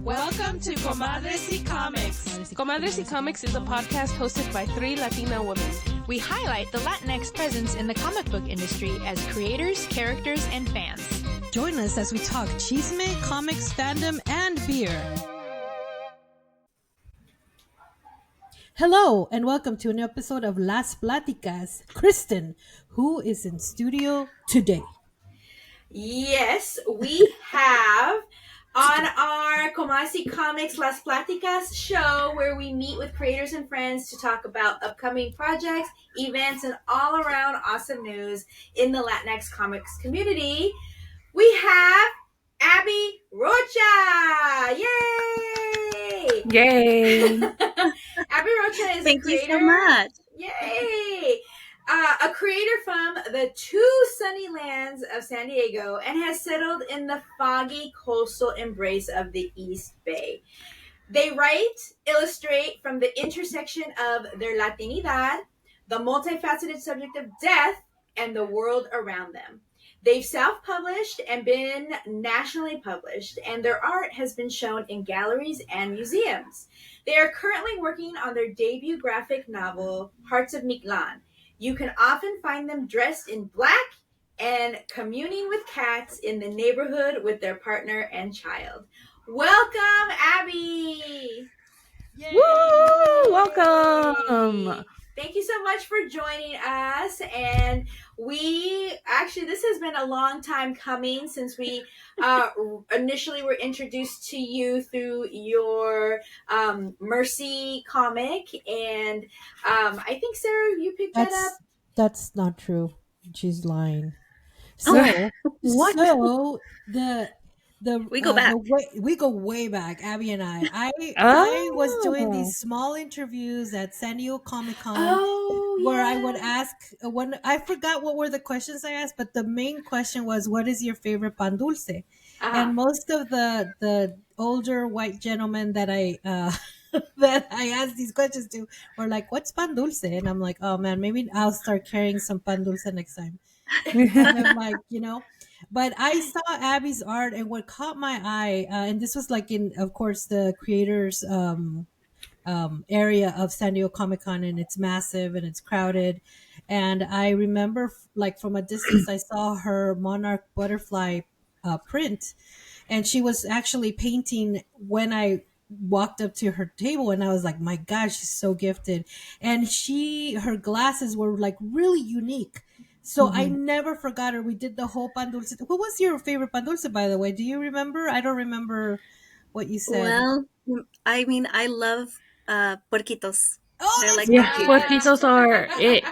Welcome to Comadres y Comics. Comadres y Comics is a podcast hosted by 3 Latina women. We highlight the Latinx presence in the comic book industry as creators, characters, and fans. Join us as we talk chisme, comics, fandom, and beer. Hello, and welcome to an episode of Las Platicas. Kristen, who is in studio today? Yes, we have on our Comadres y Comics Las Platicas show where we meet with creators and friends to talk about upcoming projects, events, and all around awesome news in the Latinx comics community. We have Abby Rocha! Yay! Yay! Abby Rocha is Thank a creator. you so much. Yay! A creator from the 2 sunny lands of San Diego and has settled in the foggy coastal embrace of the East Bay. They write, illustrate from the intersection of their latinidad, the multifaceted subject of death, and the world around them. They've self-published and been nationally published, and their art has been shown in galleries and museums. They are currently working on their debut graphic novel, Hearts of Mictlan. You can often find them dressed in black and communing with cats in the neighborhood with their partner and child. Welcome, Abby! Yay! Woo! Welcome! Thank you so much for joining us. And this has been a long time coming since we initially were introduced to you through your Mercy comic. And I think, Sarah, you picked that up. That's not true. She's lying. So, What? So We go back. We go way back, Abby and I. I was doing these small interviews at San Diego Comic Con where I would ask when I forgot what were the questions I asked, but the main question was, "What is your favorite pan dulce?" And most of the older white gentlemen that I that I asked these questions to were like, "What's pan dulce?" And I'm like, "Oh man, maybe I'll start carrying some pan dulce next time." And I'm like, but I saw Abby's art, and what caught my eye, and this was like in, of course, the creators area of San Diego Comic Con, and it's massive and it's crowded. And I remember, like from a distance, I saw her monarch butterfly print, and she was actually painting when I walked up to her table, and I was like, my gosh, she's so gifted. And her glasses were like really unique. So I never forgot her. We did the whole pan dulce. What was your favorite pan dulce, by the way? Do you remember? I don't remember what you said. Well, I mean, I love puerquitos. Oh, They're like puerquitos are it.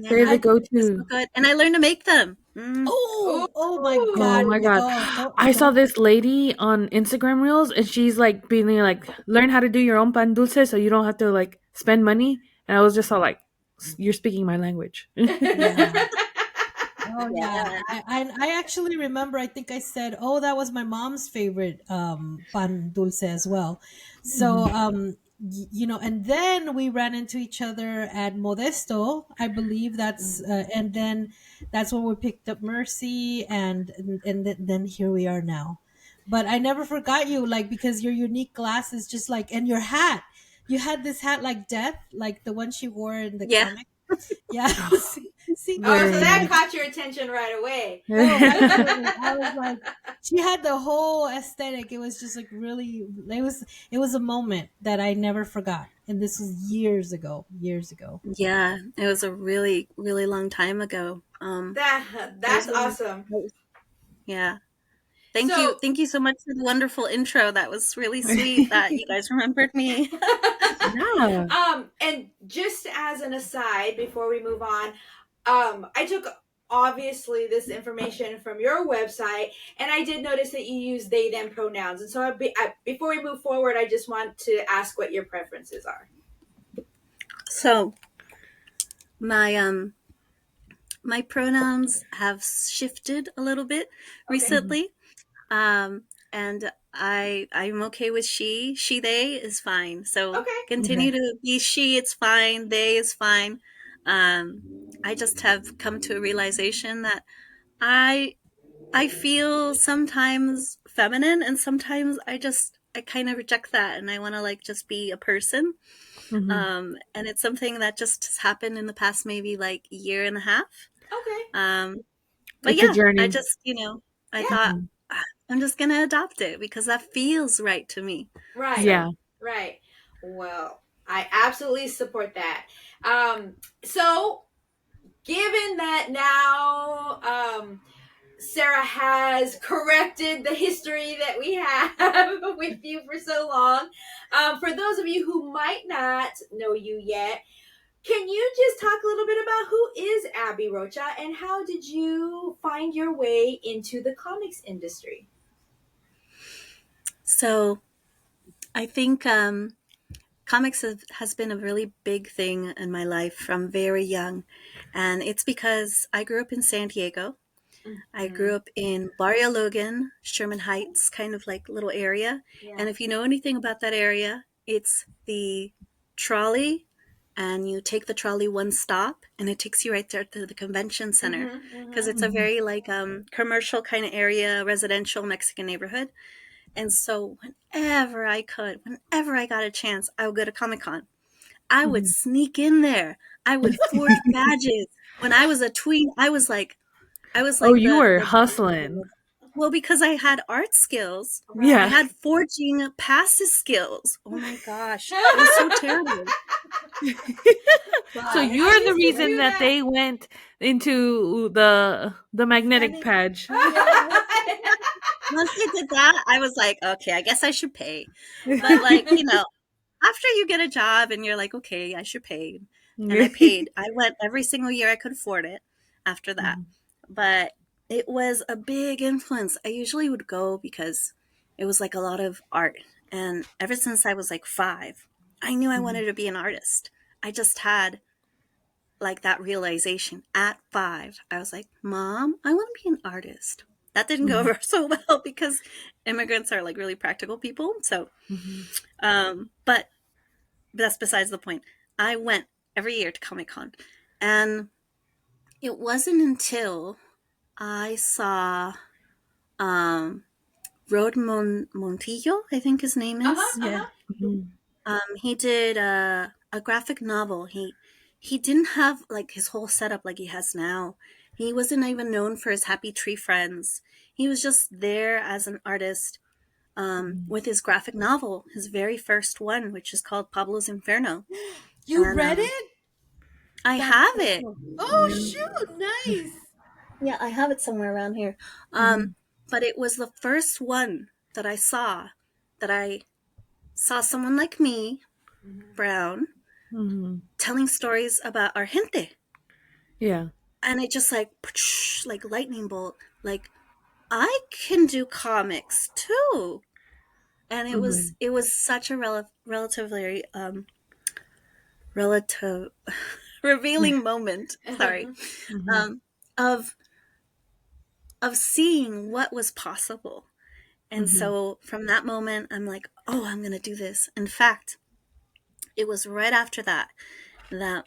They're the go-to. So good. And I learned to make them. Oh my god! Oh my god! I saw this lady on Instagram Reels, and she's like being like, "Learn how to do your own pan dulce, so you don't have to like spend money." And I was just all like, "You're speaking my language." Yeah. Oh yeah, I actually remember. I think I said, "Oh, that was my mom's favorite pan dulce as well." So and then we ran into each other at Modesto, I believe and then that's when we picked up Mercy, and then here we are now. But I never forgot you, like, because your unique glasses, just like, and your hat. You had this hat like Death, like the one she wore in the comic. Yeah. See, so that caught your attention right away. I was like, she had the whole aesthetic. It was just like really, it was a moment that I never forgot. And this was years ago. Yeah, it was a really, really long time ago. That's awesome. Yeah. Thank you so much for the wonderful intro. That was really sweet that you guys remembered me. Yeah. And just as an aside, before we move on, I took obviously this information from your website, and I did notice that you use they them pronouns. And so before we move forward, I just want to ask what your preferences are. So my pronouns have shifted a little bit recently. And I'm okay with she, they is fine. So continue to be she, it's fine. They is fine. I just have come to a realization that I feel sometimes feminine, and sometimes I just kind of reject that, and I want to like just be a person. Mm-hmm. And it's something that just has happened in the past maybe like year and a half. Okay. But It's a yeah, I journey. just, I Yeah. thought I'm just going to adopt it because that feels right to me. Right. Yeah. Right. Well, I absolutely support that. So given that now Sarah has corrected the history that we have with you for so long, for those of you who might not know you yet, can you just talk a little bit about who is Abby Rocha and how did you find your way into the comics industry? So I think comics has been a really big thing in my life from very young. And it's because I grew up in San Diego. I grew up in Barrio Logan, Sherman Heights, kind of like little area. Yeah. And if you know anything about that area, it's the trolley, and you take the trolley one stop, and it takes you right there to the convention center because it's a very like commercial kind of area, residential Mexican neighborhood. And so whenever I got a chance, I would go to Comic-Con. I would sneak in there. I would forge badges. When I was a tween, I was like Oh, you were the hustling. well, because I had art skills. Yeah. I had forging passes skills. Oh my gosh. It was so terrible. So you're the reason that they went into the magnetic patch. Once they did that, I was like, okay, I guess I should pay. But like, after you get a job and you're like, okay, I should pay. And I paid. I went every single year I could afford it after that. But it was a big influence. I usually would go because it was like a lot of art. And ever since I was like 5, I knew I wanted to be an artist. I just had like that realization at 5. I was like, Mom, I want to be an artist. That didn't go over so well because immigrants are like really practical people. So, but that's besides the point. I went every year to Comic-Con, and it wasn't until I saw Rod Montillo, I think his name is. Yeah. He did a graphic novel. He didn't have like his whole setup like he has now. He wasn't even known for his Happy Tree Friends. He was just there as an artist with his graphic novel, his very first one, which is called Pablo's Inferno. You And, read it? I have it. Oh shoot, nice. Yeah, I have it somewhere around here. But it was the first one that I saw someone like me, brown, telling stories about our gente. Yeah. And it just like lightning bolt, like I can do comics too. And it was such a relatively relative revealing moment. Sorry. Of seeing what was possible. And so from that moment, I'm like, oh, I'm going to do this. In fact, it was right after that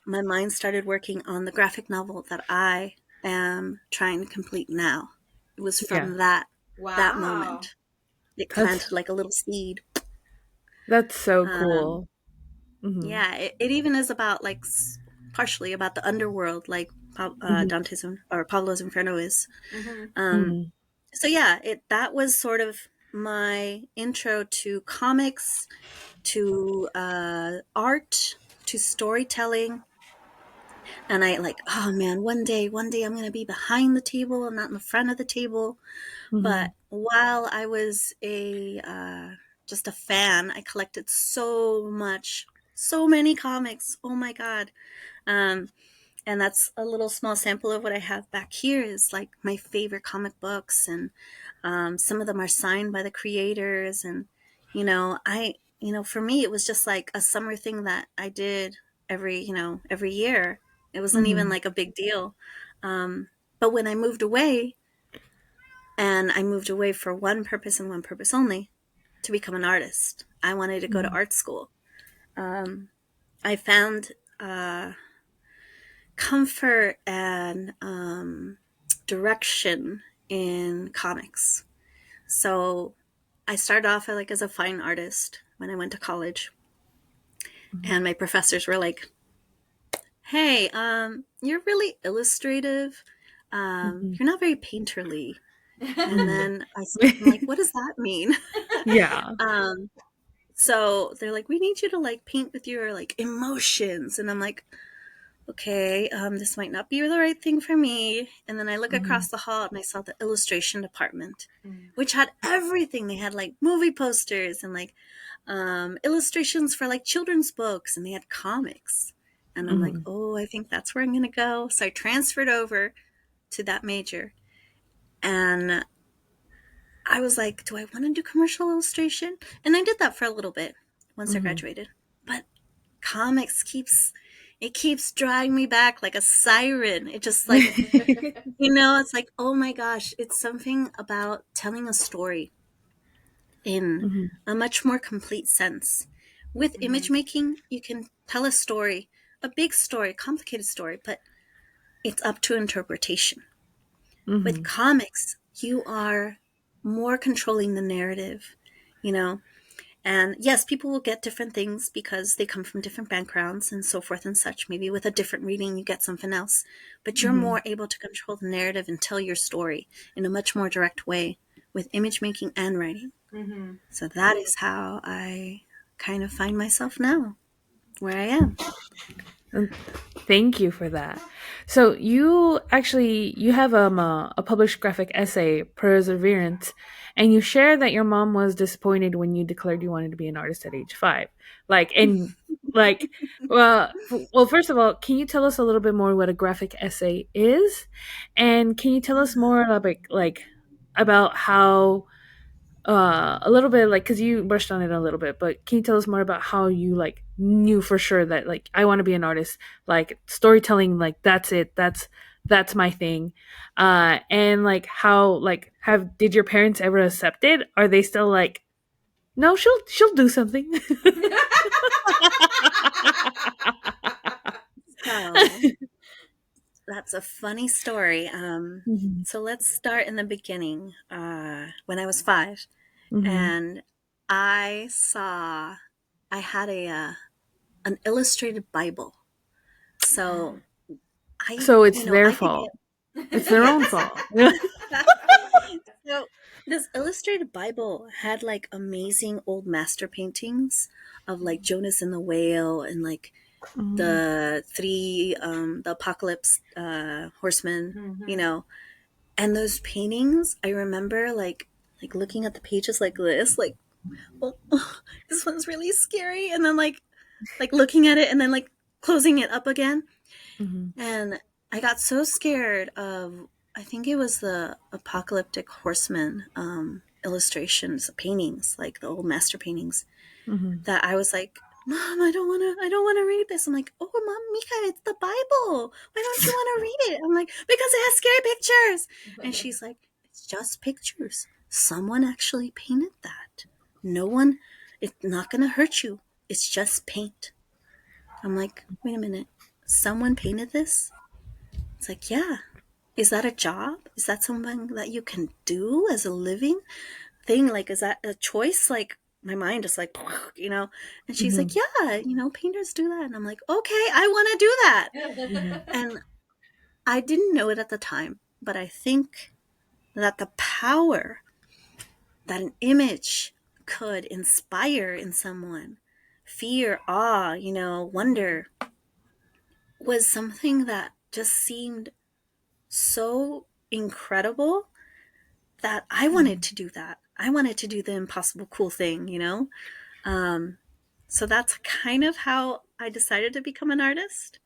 my mind started working on the graphic novel that I am trying to complete now. It was from that moment. It planted like a little seed. That's so cool. Yeah, it even is about like partially about the underworld, like Dante's or Pablo's Inferno is. So yeah, that was sort of my intro to comics, to art, to storytelling. And I like, oh man, one day I'm going to be behind the table and not in the front of the table. But while I was just a fan, I collected so many comics. Oh my God. And that's a little small sample of what I have back here is like my favorite comic books. And some of them are signed by the creators. And, for me, it was just like a summer thing that I did every year. It wasn't even like a big deal. But when I moved away, and I moved away for one purpose and one purpose only, to become an artist. I wanted to go to art school. I found comfort and direction in comics. So I started off like as a fine artist when I went to college, and my professors were like, "Hey, you're really illustrative. You're not very painterly." And then I'm like, "What does that mean?" Yeah. So they're like, "We need you to like paint with your like emotions," and I'm like, "Okay, this might not be the right thing for me." And then I look across the hall and I saw the illustration department, which had everything. They had like movie posters and like illustrations for like children's books, and they had comics. And I'm like, oh, I think that's where I'm going to go. So I transferred over to that major. And I was like, do I want to do commercial illustration? And I did that for a little bit once I graduated. But comics keeps drawing me back like a siren. It just like, it's like, oh my gosh, it's something about telling a story in a much more complete sense. With image making, you can tell a story, a big story, complicated story, but it's up to interpretation. With comics, you are more controlling the narrative, and yes, people will get different things because they come from different backgrounds and so forth and such. Maybe with a different reading, you get something else, but you're more able to control the narrative and tell your story in a much more direct way with image making and writing. So that is how I kind of find myself now, where I am. Thank you for that. So you have a published graphic essay, Perseverance, and you share that your mom was disappointed when you declared you wanted to be an artist at age 5. Well, first of all, can you tell us a little bit more what a graphic essay is, and can you tell us more about how a little bit, like, because you brushed on it a little bit, but can you tell us more about how you like knew for sure that like I want to be an artist, like storytelling, like that's my thing, and like how like have did your parents ever accept it? Are they still like, no, she'll do something? So that's a funny story. So let's start in the beginning. When I was 5, and I had an illustrated Bible. So It's their fault. It's their own fault. So this illustrated Bible had like amazing old master paintings of like Jonas and the whale and like the three the apocalypse horsemen, and those paintings, I remember like looking at the pages like this, like, well, this one's really scary, and then like looking at it and then like closing it up again. And I got so scared of, I think it was the apocalyptic horseman illustrations, paintings, like the old master paintings, that I was like, Mom, I don't want to read this. I'm like, oh, Mom, Mika, it's the Bible. Why don't you want to read it? I'm like, because it has scary pictures. And she's like, it's just pictures. Someone actually painted that. It's not going to hurt you. It's just paint. I'm like, wait a minute. Someone painted this? It's like, yeah. Is that a job? Is that something that you can do as a living thing? Like, is that a choice? Like, my mind is like, and she's like, yeah, painters do that. And I'm like, okay, I want to do that. And I didn't know it at the time, but I think that the power that an image could inspire in someone, fear, awe, wonder, was something that just seemed so incredible that I wanted to do that. I wanted to do the impossible cool thing, So that's kind of how I decided to become an artist.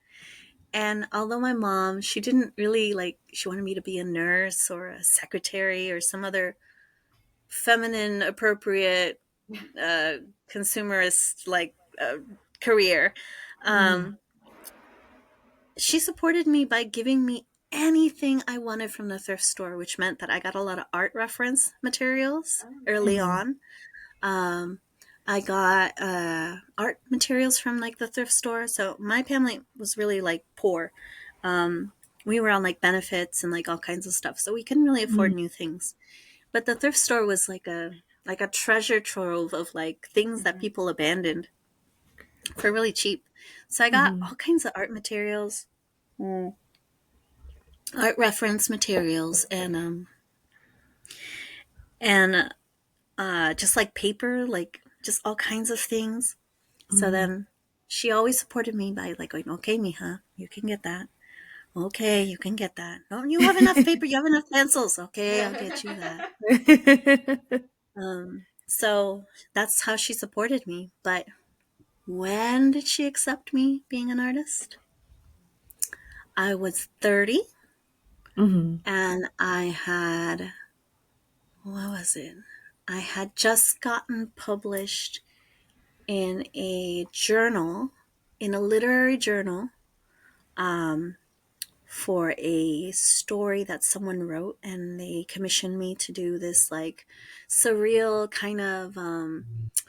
And although my mom, she didn't really she wanted me to be a nurse or a secretary or some other feminine appropriate consumerist career. She supported me by giving me anything I wanted from the thrift store, which meant that I got a lot of art reference materials early on. I got art materials from the thrift store. So my family was really poor. We were on benefits and all kinds of stuff, so we couldn't really afford new things. But the thrift store was like a like a treasure trove of like things that people abandoned for really cheap. So I got all kinds of art materials, art reference materials, and just like paper, like just all kinds of things. So then she always supported me by like going, okay, mija, you can get that. Okay, you can get that. Oh, you have enough paper, you have enough pencils. Okay, I'll get you that. So that's how she supported me. But when did she accept me being an artist? I was 30 and I had, what was it? I had just gotten published in a journal, in a literary journal, for a story that someone wrote, and they commissioned me to do this like surreal kind of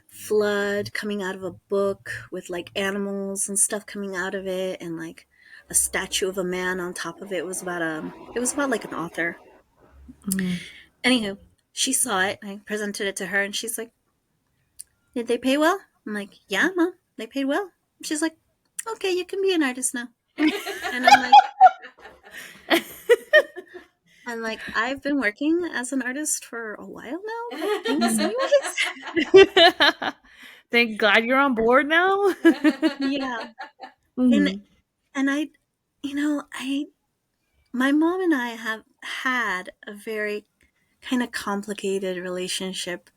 flood coming out of a book with like animals and stuff coming out of it, and like a statue of a man on top of it. It was about like an author. Anywho, she saw it. I presented it to her, and she's like, "Did they pay well?" I'm like, "Yeah, mom, they paid well." She's like, "Okay, you can be an artist now." And I'm like, I've been working as an artist for a while now. But thanks, anyways. Thank God you're on board now. Yeah, and I, my mom and I have had a very kind of complicated relationship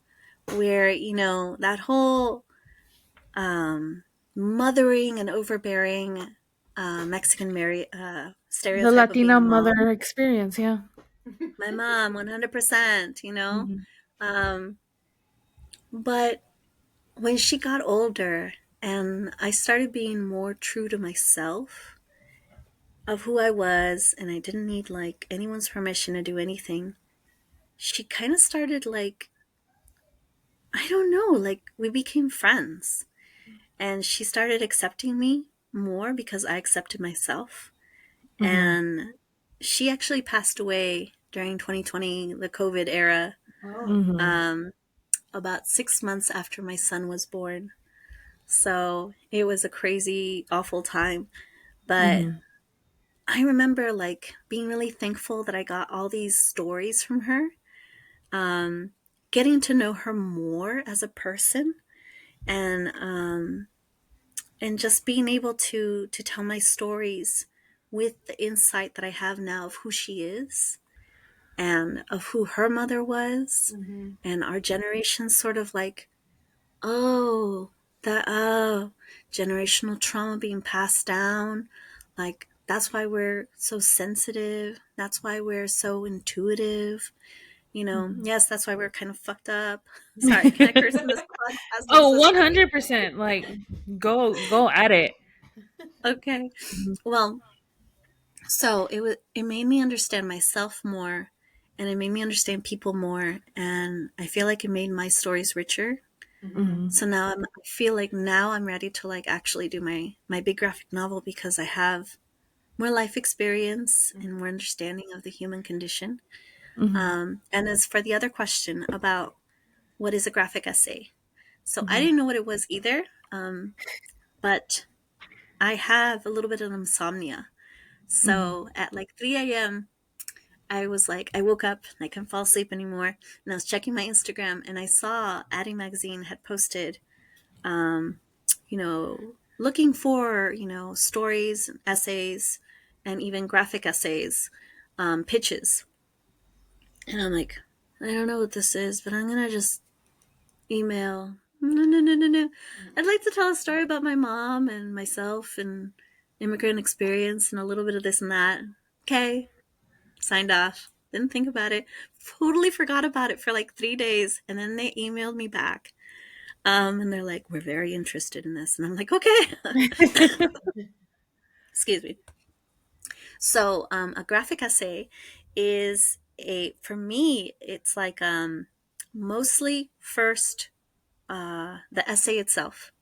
where, that whole mothering and overbearing Mexican The stereotype of being Latina a mom. mother experience, yeah. My mom, 100%, Um, but when she got older and I started being more true to myself of who I was, and I didn't need like anyone's permission to do anything, she kind of started like, I don't know, like we became friends. And she started accepting me more because I accepted myself. And she actually passed away during 2020, the COVID era, about 6 months after my son was born. So it was a crazy, awful time. But I remember like being really thankful that I got all these stories from her, getting to know her more as a person, and just being able to tell my stories with the insight that I have now of who she is and of who her mother was, and our generation sort of like, oh, that generational trauma being passed down, like that's why we're so sensitive, that's why we're so intuitive, yes, that's why we're kind of fucked up. Sorry, can I curse in this podcast? I'm Oh, so sorry. 100%. Like, go at it. Okay, well, so it made me understand myself more, and it made me understand people more, and I feel like it made my stories richer. So now I feel like now I'm ready to like actually do my big graphic novel because I have more life experience and more understanding of the human condition. And as for the other question about what is a graphic essay, so I didn't know what it was either, but I have a little bit of insomnia. So at like 3 a.m., I was like, I woke up and I couldn't fall asleep anymore. And I was checking my Instagram and I saw Addie Magazine had posted, looking for, stories, essays, and even graphic essays, pitches. And I'm like, I don't know what this is, but I'm going to just email. No, no, no, no, no. I'd like to tell a story about my mom and myself and immigrant experience and a little bit of this and that. Okay. Signed off. Didn't think about it. Totally forgot about it for like 3 days. And then they emailed me back. And they're like, we're very interested in this. And I'm like, okay. Excuse me. So a graphic essay is for me, it's like mostly first the essay itself.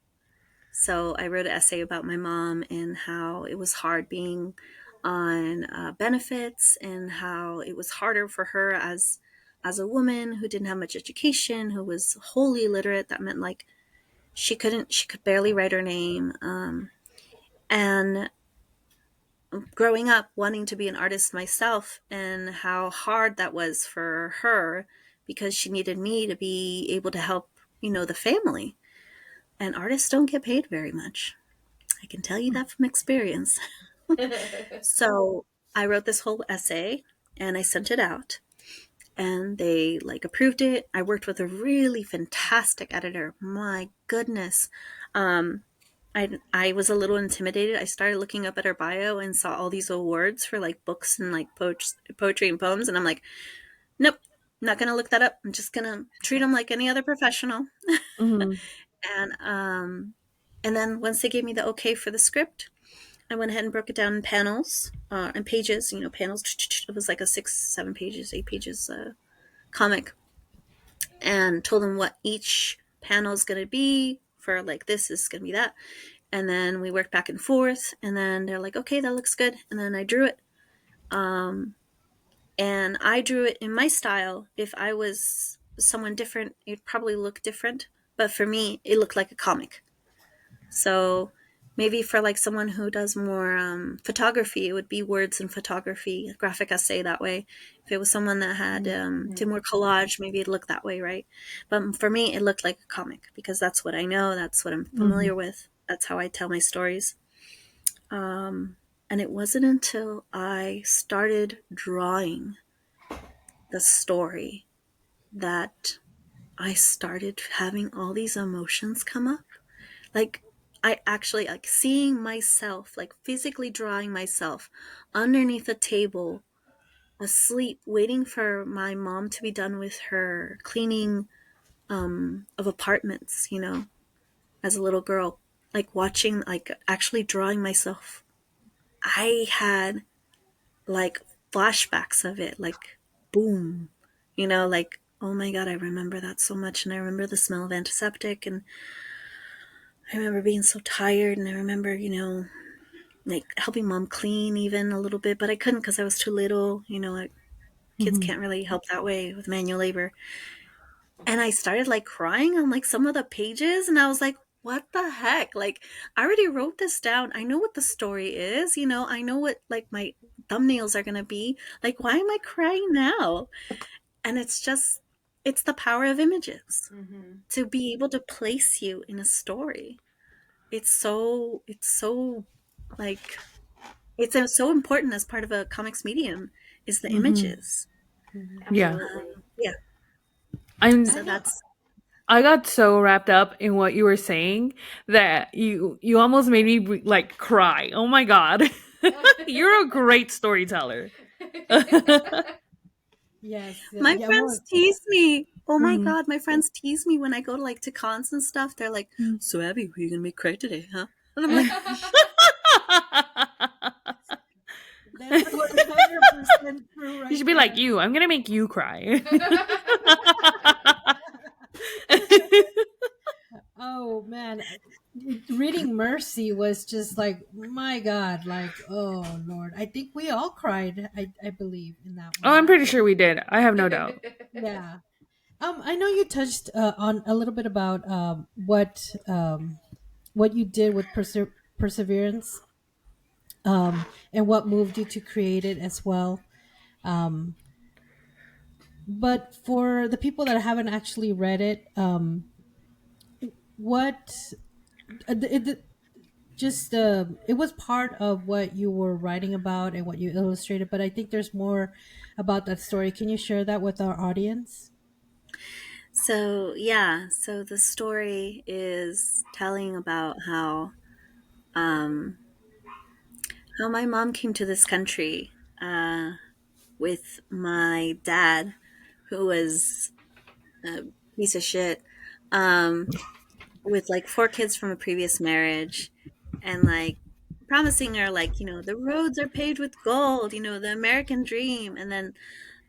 So I wrote an essay about my mom and how it was hard being on benefits and how it was harder for her as as a woman who didn't have much education, who was wholly illiterate, that meant like she could barely write her name. And growing up wanting to be an artist myself, and how hard that was for her because she needed me to be able to help, the family. And artists don't get paid very much. I can tell you that from experience. So I wrote this whole essay and I sent it out, and they like approved it. I worked with a really fantastic editor. My goodness. I was a little intimidated. I started looking up at her bio and saw all these awards for like books and like poetry and poems, and I'm like, nope, not gonna look that up. I'm just gonna treat them like any other professional. Mm-hmm. And then once they gave me the okay for the script, I went ahead and broke it down in panels and pages. Panels. It was like a 6, 7 pages, 8 pages comic, and told them what each panel is going to be for. Like, this is going to be that. And then we worked back and forth, and then they're like, okay, that looks good. And then I drew it. And I drew it in my style. If I was someone different, it'd probably look different. But for me, it looked like a comic. So maybe for like someone who does more photography, it would be words and photography, a graphic essay that way. If it was someone that had did more collage, maybe it'd look that way, right? But for me, it looked like a comic because that's what I know. That's what I'm familiar with. That's how I tell my stories. And it wasn't until I started drawing the story that I started having all these emotions come up. Like, I actually, like, seeing myself, like physically drawing myself underneath a table, asleep, waiting for my mom to be done with her cleaning of apartments, as a little girl, like watching, like actually drawing myself. I had like flashbacks of it, like boom, like, oh my God, I remember that so much. And I remember the smell of antiseptic, and I remember being so tired, and I remember, like helping mom clean even a little bit, but I couldn't because I was too little. Kids can't really help that way with manual labor. And I started like crying on like some of the pages, and I was like, what the heck? Like, I already wrote this down. I know what the story is, I know what like my thumbnails are gonna be. Like, why am I crying now? And it's the power of images to be able to place you in a story. It's so like, it's so important as part of a comics medium is the images. Yeah. Yeah. I'm So that's I got so wrapped up in what you were saying that you almost made me like cry. Oh my god. You're a great storyteller. Yes. my Yeah. friends tease me. Oh my Mhm. God, my friends tease me when I go to like to cons and stuff. They're like, Mm. "So Abby, who are you gonna make cry today, huh?" And I'm like, That's 100% true You right should be like there. you. I'm gonna make you cry. Oh man, reading Mercy was just like, my God, like, oh Lord. I think we all cried, I believe, in that Oh, I'm one. pretty sure we did. I have no doubt. Yeah. I know you touched on a little bit about what you did with perseverance, and what moved you to create it as well. Um, but for the people that haven't actually read it, what just it was part of what you were writing about and what you illustrated, but I think there's more about that story. Can you share that with our audience? so yeah. So the story is telling about um, how my mom came to this country with my dad, who was a piece of shit. Um, with like 4 kids from a previous marriage, and like promising her like, the roads are paved with gold, the American dream, and then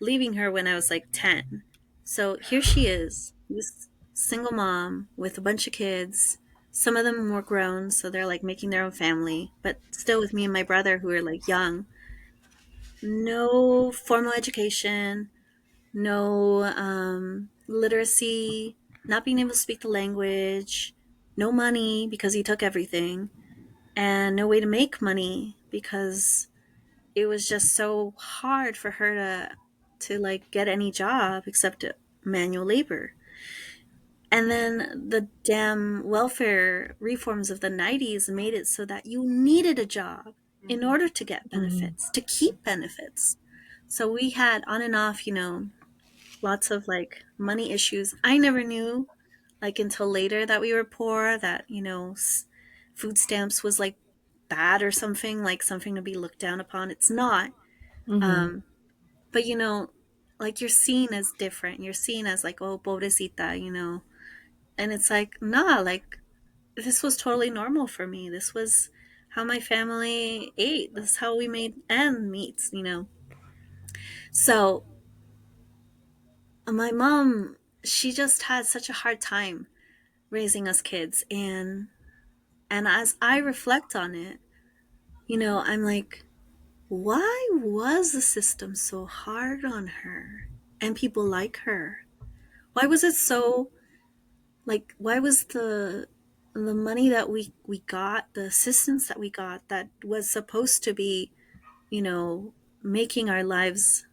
leaving her when I was like 10. So here she is, this single mom with a bunch of kids. Some of them more grown, so they're like making their own family, but still with me and my brother who are like young. No formal education, no literacy, not being able to speak the language, no money because he took everything, and no way to make money because it was just so hard for her to like get any job except manual labor. And then the damn welfare reforms of the 90s made it so that you needed a job in order to get Mhm. benefits, to keep benefits. So we had on and off, lots of like money issues. I never knew like until later that we were poor, that, food stamps was like bad or something, like something to be looked down upon. It's not. Mhm. Um, but like you're seen as different. You're seen as like, oh, pobrecita. And it's like, nah, like this was totally normal for me. This was how my family ate. This is how we made ends meet. So my mom, she just had such a hard time raising us kids, and as I reflect on it, I'm like, why was the system so hard on her and people like her? Why was it so, like, why was the money that we got, the assistance that we got, that was supposed to be, you know making our lives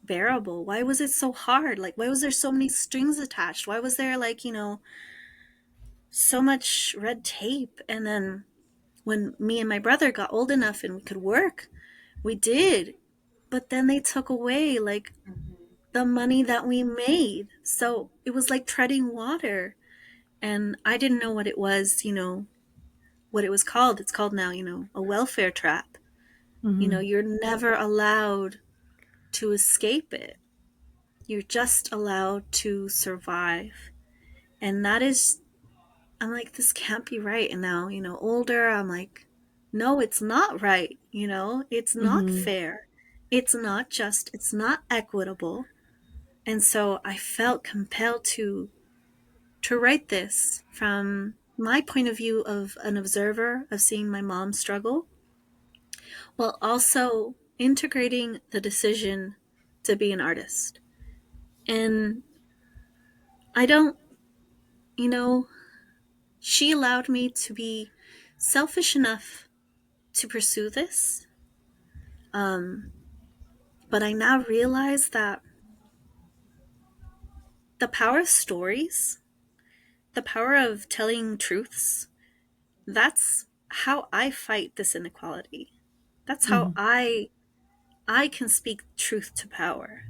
bearable, why was it so hard? Like, why was there so many strings attached? Why was there, like, so much red tape? And then when me and my brother got old enough and we could work, we did. But then they took away like the money that we made. So it was like treading water. And I didn't know what it was, what it was called. It's called now, a welfare trap. Mhm. You're never allowed to escape it. You're just allowed to survive. And that is, I'm like, this can't be right. And now, older, I'm like, no, it's not right. It's not Mhm. fair. It's not just, it's not equitable. And so I felt compelled to write this from my point of view of an observer, of seeing my mom struggle, while also integrating the decision to be an artist. And I don't, you know, she allowed me to be selfish enough to pursue this. Um, but I now realize that the power of stories, the power of telling truths, that's how I fight this inequality. That's how Mhm. I can speak truth to power,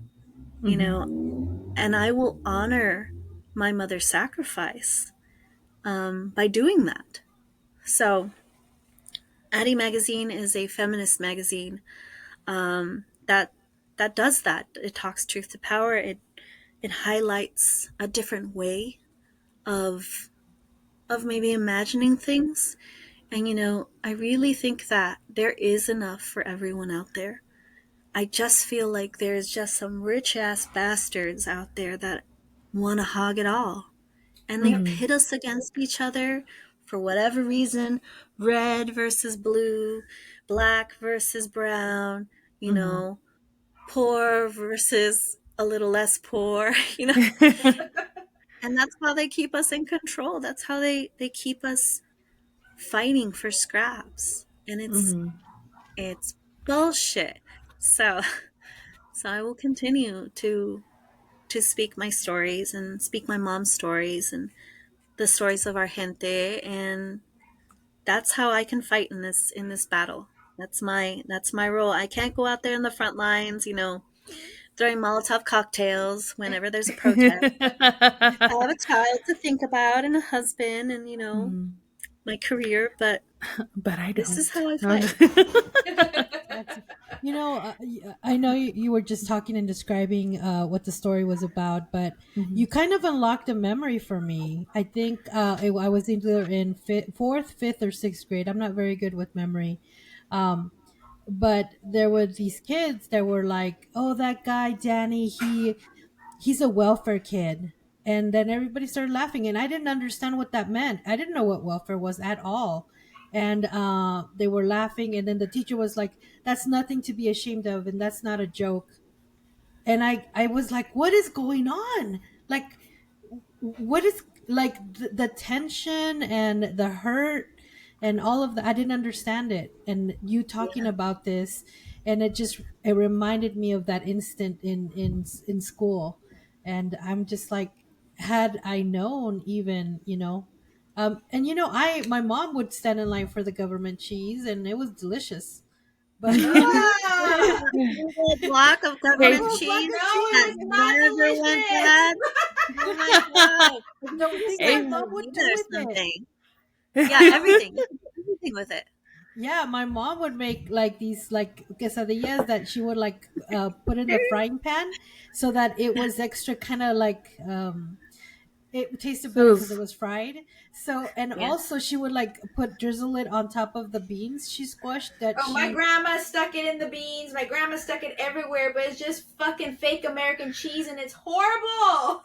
you know, Mhm. and I will honor my mother's sacrifice by doing that. So, Addie Magazine is a feminist magazine that does that. It talks truth to power. It highlights a different way of maybe imagining things. And I really think that there is enough for everyone out there. I just feel like there's just some rich ass bastards out there that want to hog it all. And they Mhm. pit us against each other for whatever reason: red versus blue, black versus brown, you Mhm. know, poor versus a little less poor, and that's how they keep us in control. That's how they keep us fighting for scraps. And Mhm. it's bullshit. So I will continue to speak my stories and speak my mom's stories and the stories of our gente, and that's how I can fight in this battle. That's my role. I can't go out there in the front lines, throwing Molotov cocktails whenever there's a protest. I have a child to think about and a husband and Mhm. my career, but But I this is don't. how I No, I'm fight. just- That's, I know you were just talking and describing what the story was about, but Mhm. you kind of unlocked a memory for me. I think I was either in fourth, fifth, or sixth grade. I'm not very good with memory. Um, but there were these kids that were like, "Oh, that guy Danny, he's a welfare kid." And then everybody started laughing, and I didn't understand what that meant. I didn't know what welfare was at all. And they were laughing, and then the teacher was like, "That's nothing to be ashamed of, and that's not a joke." and I was like, what is going on? Like, what is, like, the tension and the hurt and all of that, I didn't understand it. And you talking about this, and it reminded me of that instant in school. And I'm just like, had I known, even, and I my mom would stand in line for the government cheese, and it was delicious. But Ah, A whole block of a Okay. government whole block cheese of no, it that was cheese. not never went delicious. bad. Oh my god! Like, The it's things like my Hey. mom would margarita do or with it. something. Yeah, everything. You can do everything with it. Yeah, my mom would make like these like quesadillas that she would like put in the frying pan, so that it was extra kind of like it tasted So better it because it was, was fried. So, and Yeah. also she would like put drizzle it on top of the beans she squashed that Oh, my she. grandma stuck it in the beans. My grandma stuck it everywhere, but it's just fucking fake American cheese and it's horrible.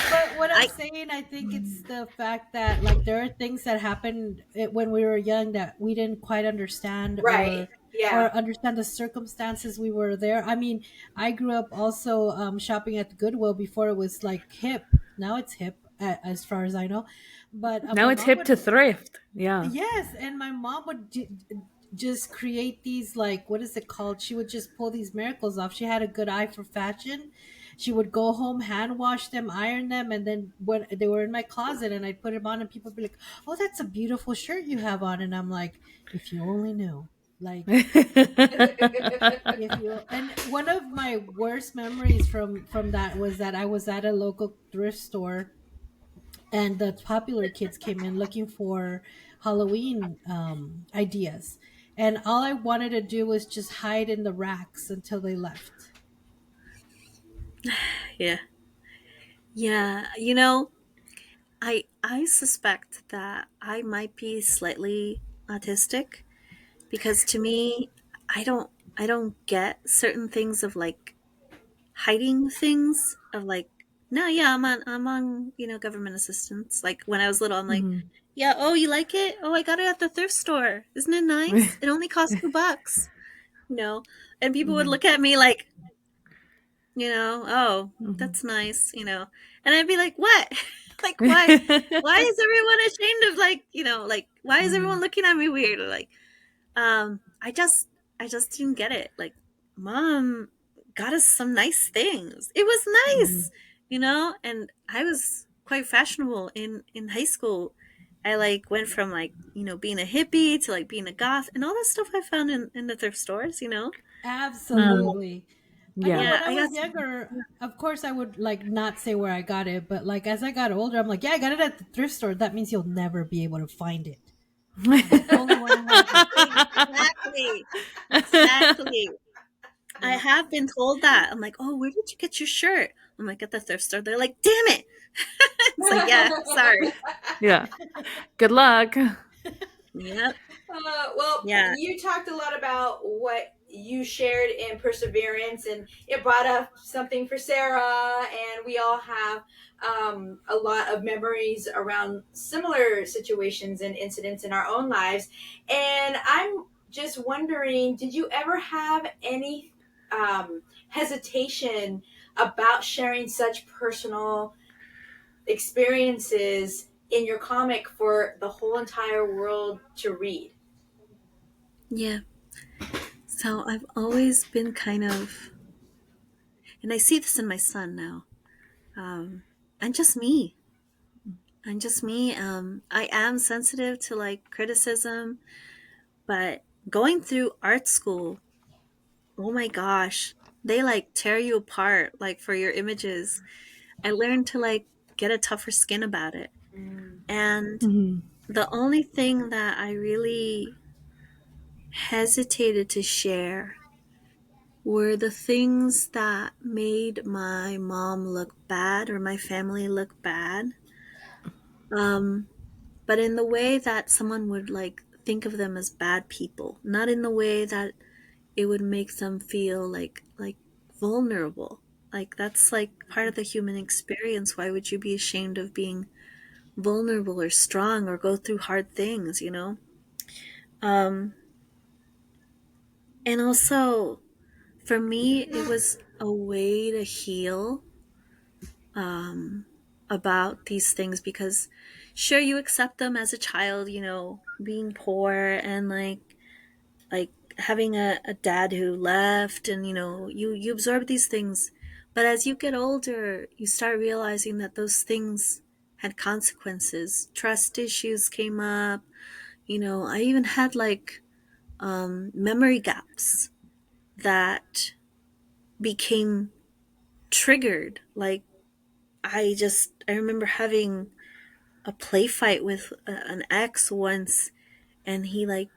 But what I'm I saying, I think it's the fact that like there are things that happened when we were young that we didn't quite understand, Right. Yeah. or understand the circumstances we were there. I mean, I grew up also shopping at the Goodwill before it was like hip. Now it's hip, as far as I know. But now my it's mom hip would. to thrift. Yeah. Yes, and my mom would just create these, like, what is it called? She would just pull these miracles off. She had a good eye for fashion. She would go home, hand wash them, iron them, and then when they were in my closet, and I'd put them on, and people would be like, "Oh, that's a beautiful shirt you have on," and I'm like, "If you only knew." Like, if you, and one of my worst memories from that was that I was at a local thrift store, and the popular kids came in looking for Halloween ideas. And all I wanted to do was just hide in the racks until they left. yeah. Yeah, I suspect that I might be slightly autistic because to me, I don't get certain things of like hiding things of like no, yeah, I'm on government assistance. Like when I was little, I'm like, Mhm. yeah, oh, you like it? Oh, I got it at the thrift store. Isn't it nice? It only cost $2. You know, and people would Mhm. look at me like, oh, Mhm. that's nice, and I'd be like, what? Like, why is everyone ashamed of like, like, why is everyone Mhm. looking at me weird? Or like, I just didn't get it. Like, mom got us some nice things. It was Mhm. nice, and I was quite fashionable in high school. I like went from like, being a hippie to like being a goth and all that stuff I found in the thrift stores. Mhm. Absolutely. I mean, Yeah. when Yeah, I I got was younger, of course I would like not say where I got it, but like as I got older, I'm like, yeah, I got it at the thrift store. That means you'll never be able to find it. I'm the only one who has it. exactly. Exactly. I Yeah. have been told that. I'm like, oh, where did you get your shirt? I'm like, at the thrift store. They're like, damn it. It's like, yeah, sorry. Yeah. Good luck. Yep. Well, Yeah. you talked a lot about what you shared in perseverance, and it brought up something for Sarah, and we all have a lot of memories around similar situations and incidents in our own lives. And I'm just wondering, did you ever have any hesitation about sharing such personal experiences in your comic for the whole entire world to read? Yeah. So I've always been kind of, and I see this in my son now. Um, I'm just me. I'm just me. I am sensitive to like criticism, but going through art school, oh my gosh, they like tear you apart like for your images. I learned to like get a tougher skin about it. Mm. And Mhm. the only thing that I really hesitated to share were the things that made my mom look bad or my family look bad. Um, but in the way that someone would like think of them as bad people, not in the way that it would make them feel like vulnerable. Like that's like part of the human experience. Why would you be ashamed of being vulnerable or strong or go through hard things? Um, And also, for me, it was a way to heal um, about these things because, sure, you accept them as a child, you know, being poor and like having a dad who left, and you know, you absorb these things. But as you get older, you start realizing that those things had consequences. Trust issues came up. You know, I even had like memory gaps that became triggered. Like I remember having a play fight with an ex once, and he like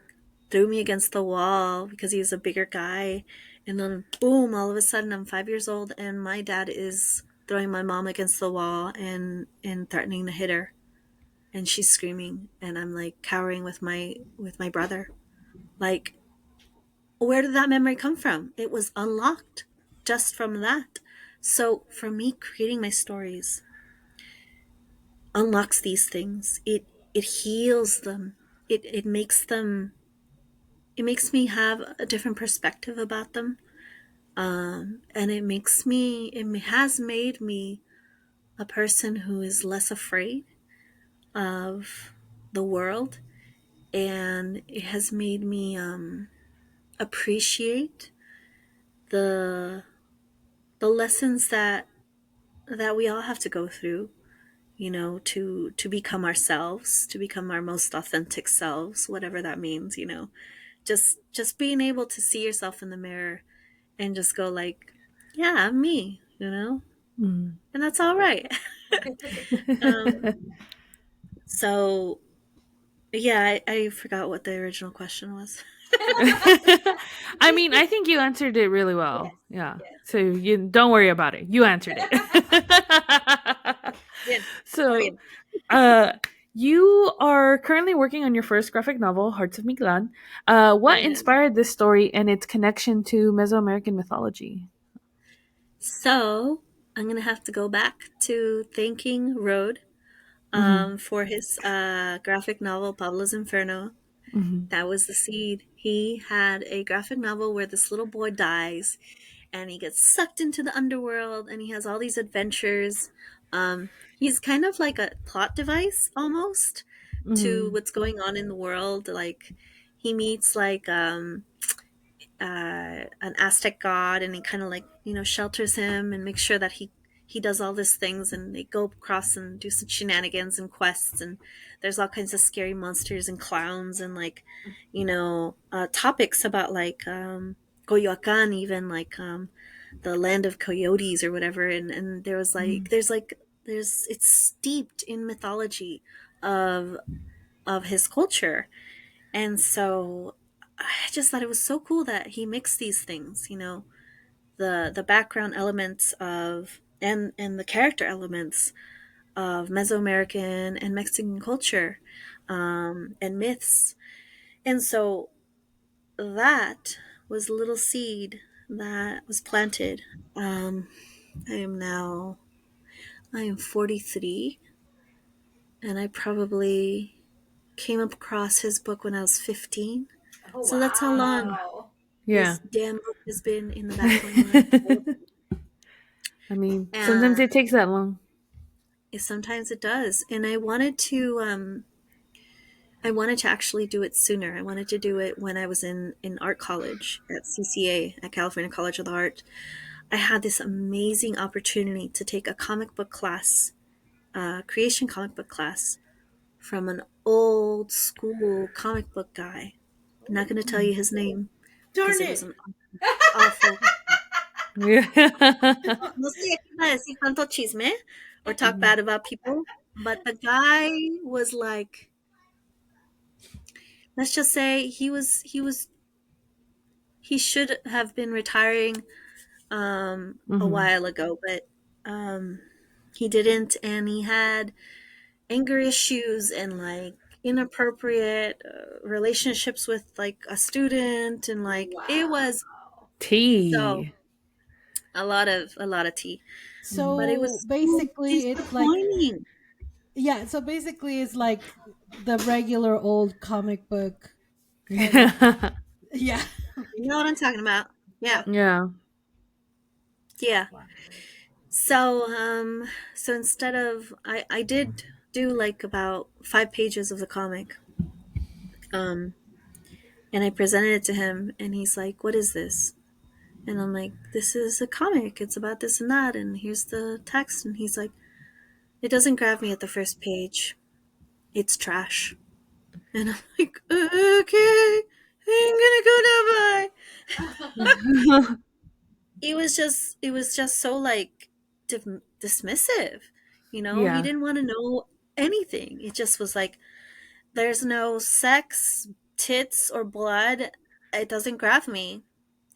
threw me against the wall because he was a bigger guy, and then boom, all of a sudden I'm 5 years old and my dad is throwing my mom against the wall and threatening to hit her, and she's screaming, and I'm like cowering with my brother. Like, where did that memory come from? It was unlocked just from that. So for me, creating my stories unlocks these things. It heals them. It makes them. It makes me have a different perspective about them. And it makes me. It has made me a person who is less afraid of the world, and it has made me appreciate the the lessons that we all have to go through, you know, to become ourselves, to become our most authentic selves, whatever that means, you know. Just being able to see yourself in the mirror and just go like, yeah, I'm me, you know, Mm. and that's all right. um, so yeah, I forgot what the original question was. I mean, I think you answered it really Yes. well. Yeah. Yes. So you don't worry about it. You answered it. Bien, está So, bien. uh, you are currently working on your first graphic novel, Hearts of Mictlan. What Yes. inspired this story and its connection to Mesoamerican mythology? So I'm gonna have to go back to thanking Rode Hmm. for his graphic novel Pablo's Inferno. Hmm. That was the seed. He had a graphic novel where this little boy dies and he gets sucked into the underworld and he has all these adventures. He's kind of like a plot device almost to Hmm. what's going on in the world. Like he meets like an Aztec god, and he kind of like, you know, shelters him and makes sure that he does all these things, and they go across and do some shenanigans and quests, and there's all kinds of scary monsters and clowns and like, you know, topics about like Coyoacan, even like the land of coyotes or whatever, and there was like there's it's steeped in mythology of his culture, and so I just thought it was so cool that he mixed these things, you know, the background elements of and the character elements of Mesoamerican and Mexican culture, and myths. And so that was a little seed that was planted. Um, I am now I am 43, and I probably came across his book when I was 15. Oh So that's how long wow. Yeah. this damn book has been in the back of my mind. I mean, sometimes And it takes that long. sometimes it does. And I wanted to actually do it sooner. I wanted to do it when I was in art college at CCA, at California College of the Art. I had this amazing opportunity to take a comic book class, creation comic book class from an old school comic book guy. I'm not going to tell you his name because Darn it was it. an awful. Yeah. No sé aquí va a decir tanto chisme or talk bad about people, but the guy was like, let's just say he should have been retiring a Hmm. while ago, but he didn't, and he had anger issues and like inappropriate relationships with like a student, and like it was Wow. so Tea. a lot of tea, but it So was so basically, it's like, disappointing. yeah, so basically, it's like the regular old comic book kind of, Yeah. yeah. You know what I'm talking about? Yeah. Yeah. Yeah. So instead of I did do like about 5 pages of the comic. Um and I presented it to him and he's like, "What is this?" And I'm like, "This is a comic. It's about this and that and here's the text." And he's like, "It doesn't grab me at the first page. It's trash." And I'm like, "Okay. I'm going to go now, bye." It was just so like dismissive. He Yeah. didn't want to know anything. It just was like, there's no sex, tits, or blood. It doesn't grab me,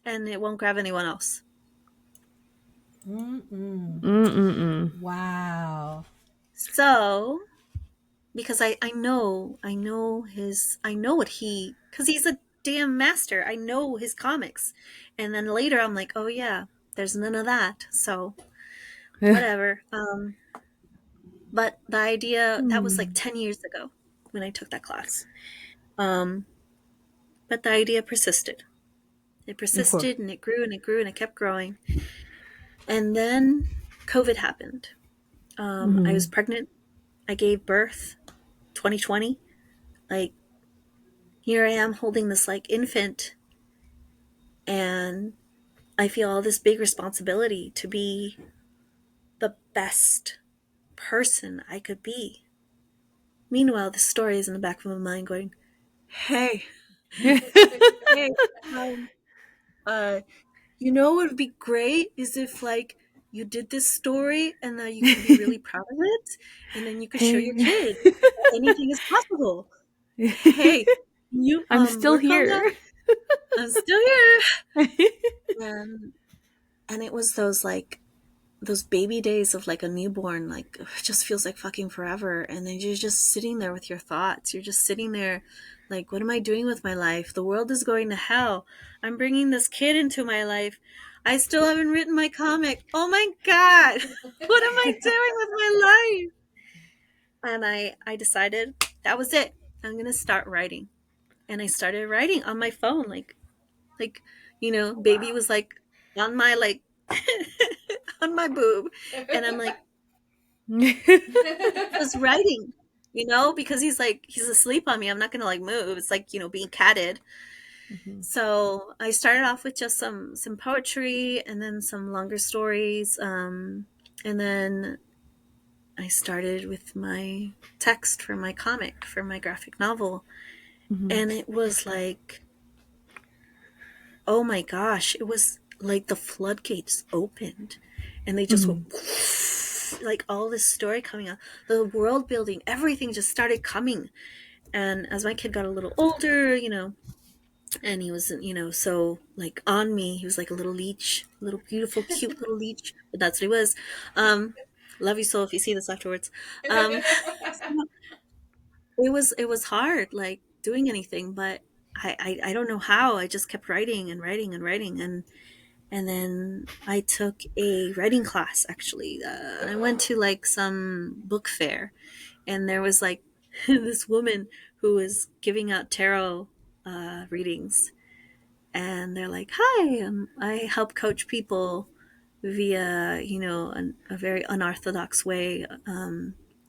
and it won't grab anyone else. Mm-mm. Mm-mm-mm. Wow. So, because I know what because he's a damn master. I know his comics, and then later I'm like, oh yeah, there's none of that. So whatever. But the idea that was like Hmm. 10 years ago when I took that class. Um, but the idea persisted. It Of course. persisted and it grew and it grew and it kept growing. And then COVID happened. I was Hmm. pregnant. I gave birth 2020. Like, here I am holding this like infant, and I feel all this big responsibility to be the best person I could be. Meanwhile, the story is in the back of my mind going, hey, hey, um, uh, what would be great is if like you did this story and then you can be really proud of it, and then you could show your Hey. kid that anything is possible. Hey, can you I'm still work on that? here. I'm still here. And it was those baby days of like a newborn, like it just feels like fucking forever. And then you're just sitting there with your thoughts. You're just sitting there like, what am I doing with my life? The world is going to hell. I'm bringing this kid into my life. I still haven't written my comic. Oh my God. What am I doing with my life? And I decided that was it. I'm going to start writing. And I started writing on my phone. Baby was like on my like on my boob. And I'm like, just writing, because he's asleep on me. I'm not gonna like move. It's like, being catted. Mhm. So I started off with just some poetry and then some longer stories. And then I started with my text for my comic, for my graphic novel. Mhm. And it was like, oh my gosh, it was like the floodgates opened and they just went Mhm. like all this story coming out, the world building, everything just started coming. And as my kid got a little older, and he was, so like on me, he was like a little leech, little beautiful, cute little leech, but that's what he was. Um, love you, Soul, if you see this afterwards. So it was hard, like doing anything, but I don't know how. I just kept writing and writing and writing, and then I took a writing class. Actually, I went to like some book fair, and there was like this woman who was giving out tarot readings, and they're like, "Hi, I help coach people via a very unorthodox way,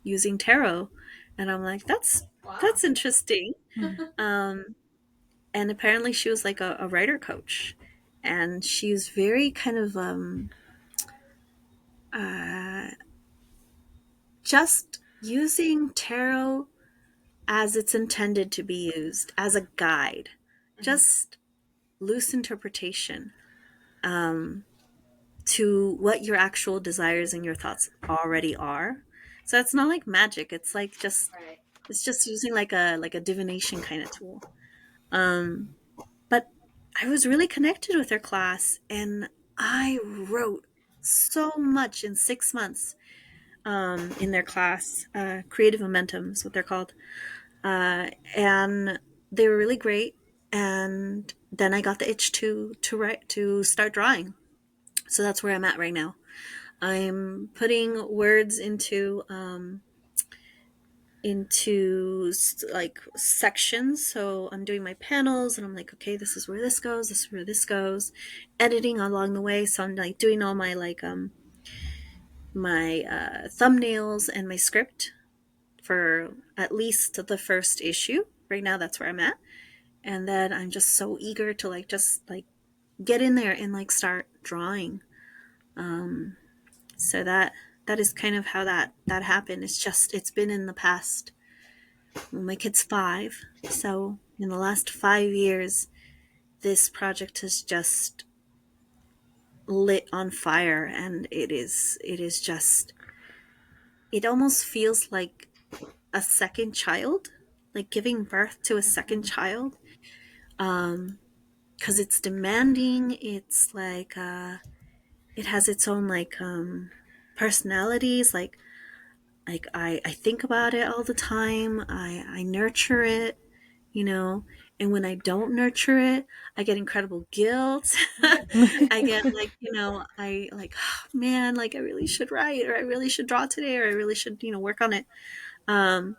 using tarot," and I'm like, "That's interesting." Um, and apparently, she was like a writer coach, and she's very kind of uh, just using tarot as it's intended to be used, as a guide, just loose interpretation, um, to what your actual desires and your thoughts already are. So it's not like magic. It's just using like a divination kind of tool. Um, but I was really connected with her class, and I wrote so much in 6 months, in their class. Creative Momentum is what they're called. And they were really great. And then I got the itch to write, to start drawing. So that's where I'm at right now. I'm putting words into into like sections. So I'm doing my panels and I'm like, okay, this is where this goes, this is where this goes, editing along the way. So I'm like doing all my like my thumbnails and my script for at least the first issue. Right now that's where I'm at. And then I'm just so eager to like just like get in there and like start drawing. So that is kind of how that happened. It's been in the past. Well, my kid's 5, so in the last 5 years, this project has just lit on fire, and it is just, it almost feels like a second child, like giving birth to a second child. Because it's demanding. It's like it has its own like personalities. Like I think about it all the time. I nurture it, you know, and when I don't nurture it, I get incredible guilt. I get like, I like, oh, man, like I really should write, or I really should draw today, or I really should, work on it. Um,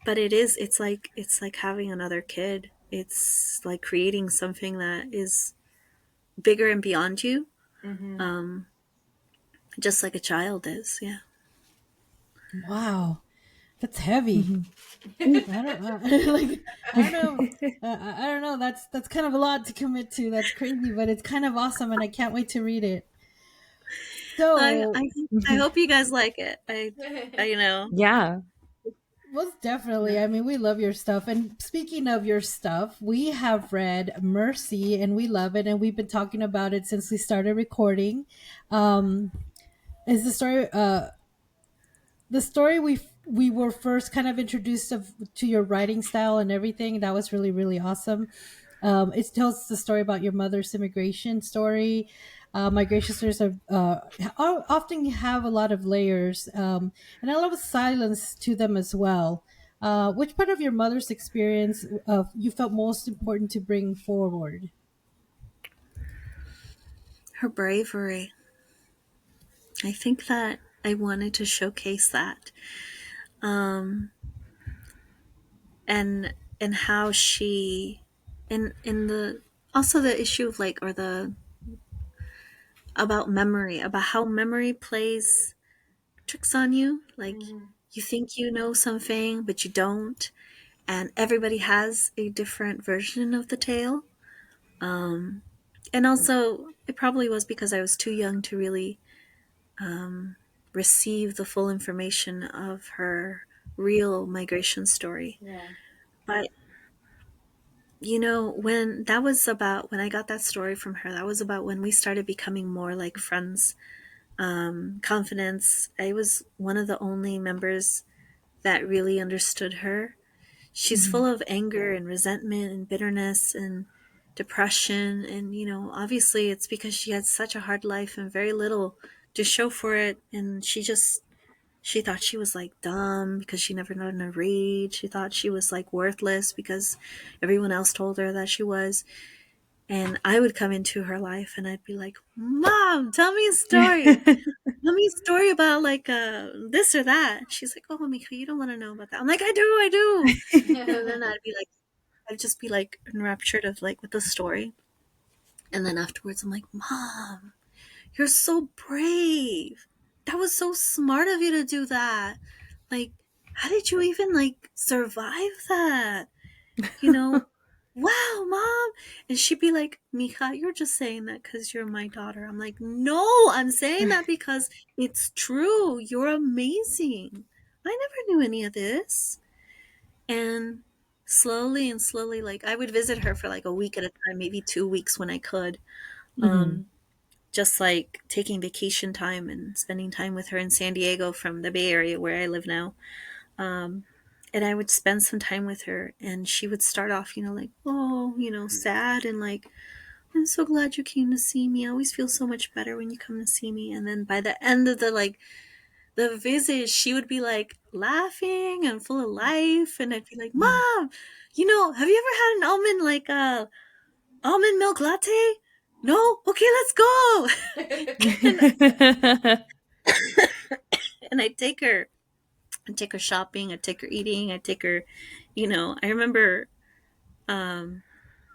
but it's like having another kid. It's like creating something that is bigger and beyond you. Mm-hmm. Just like a child is. Yeah. Wow, that's heavy. Mm-hmm. I don't like. I don't know. I don't know. That's kind of a lot to commit to. That's crazy, but it's kind of awesome, and I can't wait to read it. I, So, I hope you guys like it. Yeah. most definitely. I mean, we love your stuff. And speaking of your stuff, we have read Mercy, and we love it, and we've been talking about it since we started recording. Um, is the story we were first kind of introduced to your writing style and everything. That was really, really awesome. It tells the story about your mother's immigration story. Migration stories are often have a lot of layers, and a lot of silence to them as well. Which part of your mother's experience you felt most important to bring forward? Her bravery. I think that I wanted to showcase that. And how she, in the, also the issue of like, or the, about memory, about how memory plays tricks on you. Like, you think you know something, but you don't. And everybody has a different version of the tale. And also, it probably was because I was too young to really receive the full information of her real migration story. Yeah. But when I got that story from her, that was about when we started becoming more like friends. Confidence. I was one of the only members that really understood her. She's full of anger and resentment and bitterness and depression. And, obviously it's because she had such a hard life and very little to show for it. And she thought she was like dumb because she never learned to read. She thought she was like worthless because everyone else told her that she was. And I would come into her life and I'd be like, Mom, tell me a story. Tell me a story about like this or that. She's like, oh, Mika, you don't want to know about that. I'm like, I do. And then I'd just be like enraptured of like with the story. And then afterwards I'm like, Mom, you're so brave. That was so smart of you to do that. Like, how did you even like survive that? Wow, Mom. And she'd be like, Mija, you're just saying that because you're my daughter. I'm like, no, I'm saying that because it's true. You're amazing. I never knew any of this. And slowly and slowly, like, I would visit her for like a week at a time, maybe 2 weeks when I could. Just like taking vacation time and spending time with her in San Diego from the Bay Area where I live now. And I would spend some time with her, and she would start off, like, oh, sad, and like, I'm so glad you came to see me. I always feel so much better when you come to see me. And then by the end of the visit, she would be like laughing and full of life, and I'd be like, Mom, have you ever had an almond milk latte? No? Okay, let's go. and I'd take her I take her shopping, I take her eating, I take her, I remember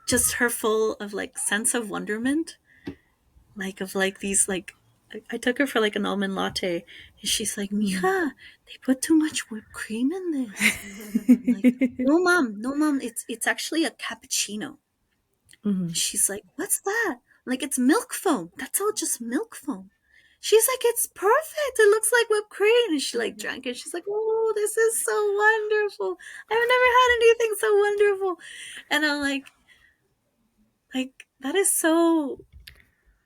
just her full of like sense of wonderment, like of like these like I took her for like an almond latte, and she's like, "Mija, they put too much whipped cream in this." I'm like, "No, mom, no, mom, it's actually a cappuccino." Mhm. She's like, "What's that?" I'm like, "It's milk foam. That's all, just milk foam." She's like, "It's perfect. It looks like whipped cream." And she like drank it. She's like, "Oh, this is so wonderful. I've never had anything so wonderful." And I'm like that is so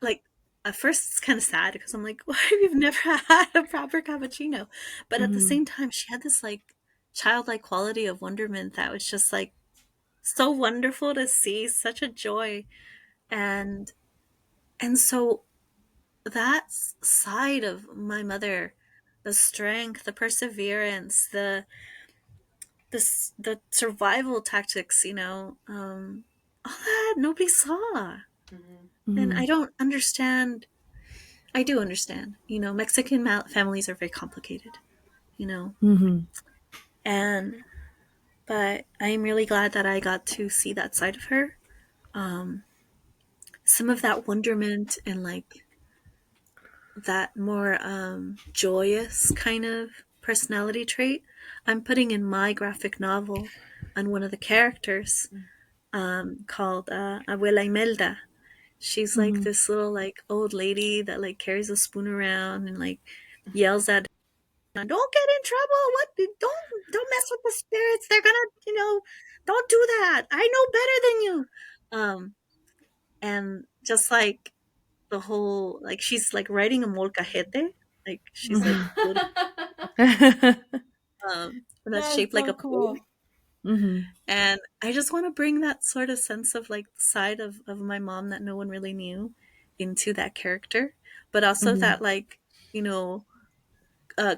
like at first it's kind of sad because I'm like, why have you never had a proper cappuccino? But at the Mhm. same time, she had this like childlike quality of wonderment that was just like so wonderful to see, such a joy. And so that side of my mother, the strength, the perseverance, the survival tactics, all that nobody saw. And I Mhm. don't understand. I do understand. Mexican families are very complicated, you know, Mhm. and but I'm really glad that I got to see that side of her. Um, some of that wonderment and like that more joyous kind of personality trait I'm putting in my graphic novel on one of the characters, called Abuela Imelda. She's like Mhm. this little like old lady that like carries a spoon around and like yells at, "Don't get in trouble! What? Don't mess with the spirits. They're gonna, don't do that. I know better than you." And just like the whole like she's like riding a molcajete, like she's like Mhm. floating, that's That's shaped like so a pig. cool. Mhm. And I just want to bring that sort of sense of like side of my mom that no one really knew into that character, but also Mhm. that like, you know,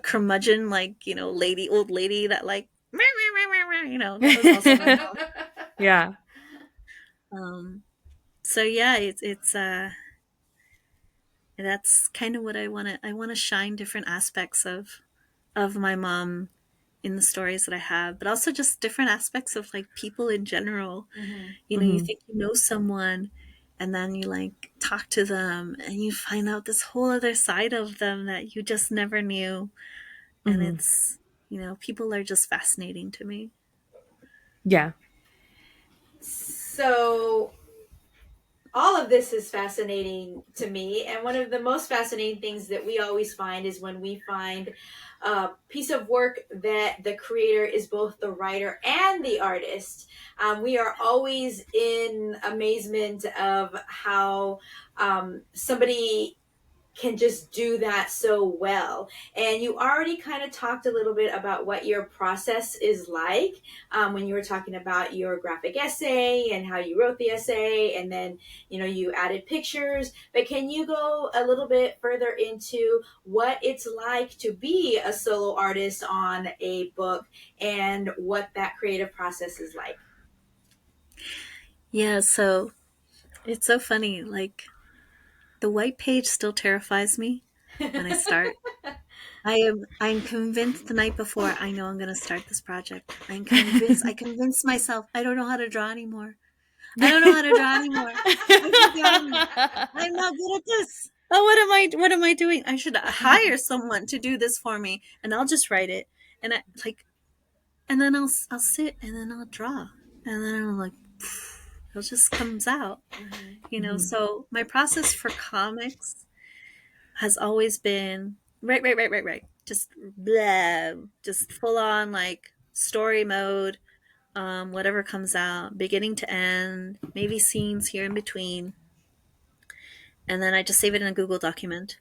curmudgeon, like, old lady that like, that was also my mom. Yeah. Um, so yeah, it's that's kind of what I want to shine different aspects of my mom in the stories that I have, but also just different aspects of like people in general. You Mhm. think you know someone, and then you like talk to them and you find out this whole other side of them that you just never knew. And Mhm. it's, people are just fascinating to me. Yeah. So all of this is fascinating to me, and one of the most fascinating things that we always find is when we find a piece of work that the creator is both the writer and the artist. We are always in amazement of how somebody can just do that so well. And you already kind of talked a little bit about what your process is like, when you were talking about your graphic essay and how you wrote the essay, and then you added pictures. But can you go a little bit further into what it's like to be a solo artist on a book and what that creative process is like? Yeah, so it's so funny. Like, the white page still terrifies me when I start. I'm convinced the night before I know I'm going to start this project. I'm convinced. I convinced myself I don't know how to draw anymore. I don't know how to draw anymore. I forgot. I'm not good at this. Oh, what am I doing? I should hire someone to do this for me, and I'll just write it. And I like, and then I'll sit and then I'll draw, and then I'm like, it just comes out. Mhm. So my process for comics has always been right. Just blah, just full on like story mode. Whatever comes out, beginning to end, maybe scenes here in between, and then I just save it in a Google document.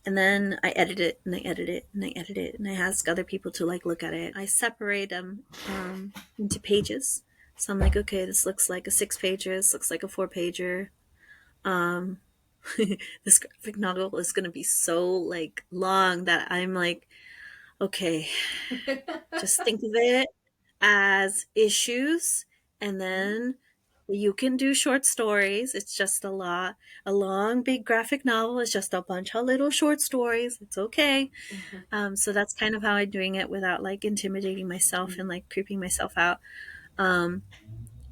And then I edit it and I edit it and I edit it and I ask other people to like look at it. I separate them into pages. So I'm like, okay, this looks like a 6-pager. This looks like a 4-pager. Um, this graphic novel is going to be so like long that I'm like, okay, just think of it as issues, and then You can do short stories. It's just a lot. A long, big graphic novel is just a bunch of little short stories. It's okay. So that's kind of how I'm doing it without like intimidating myself and like creeping myself out. Um,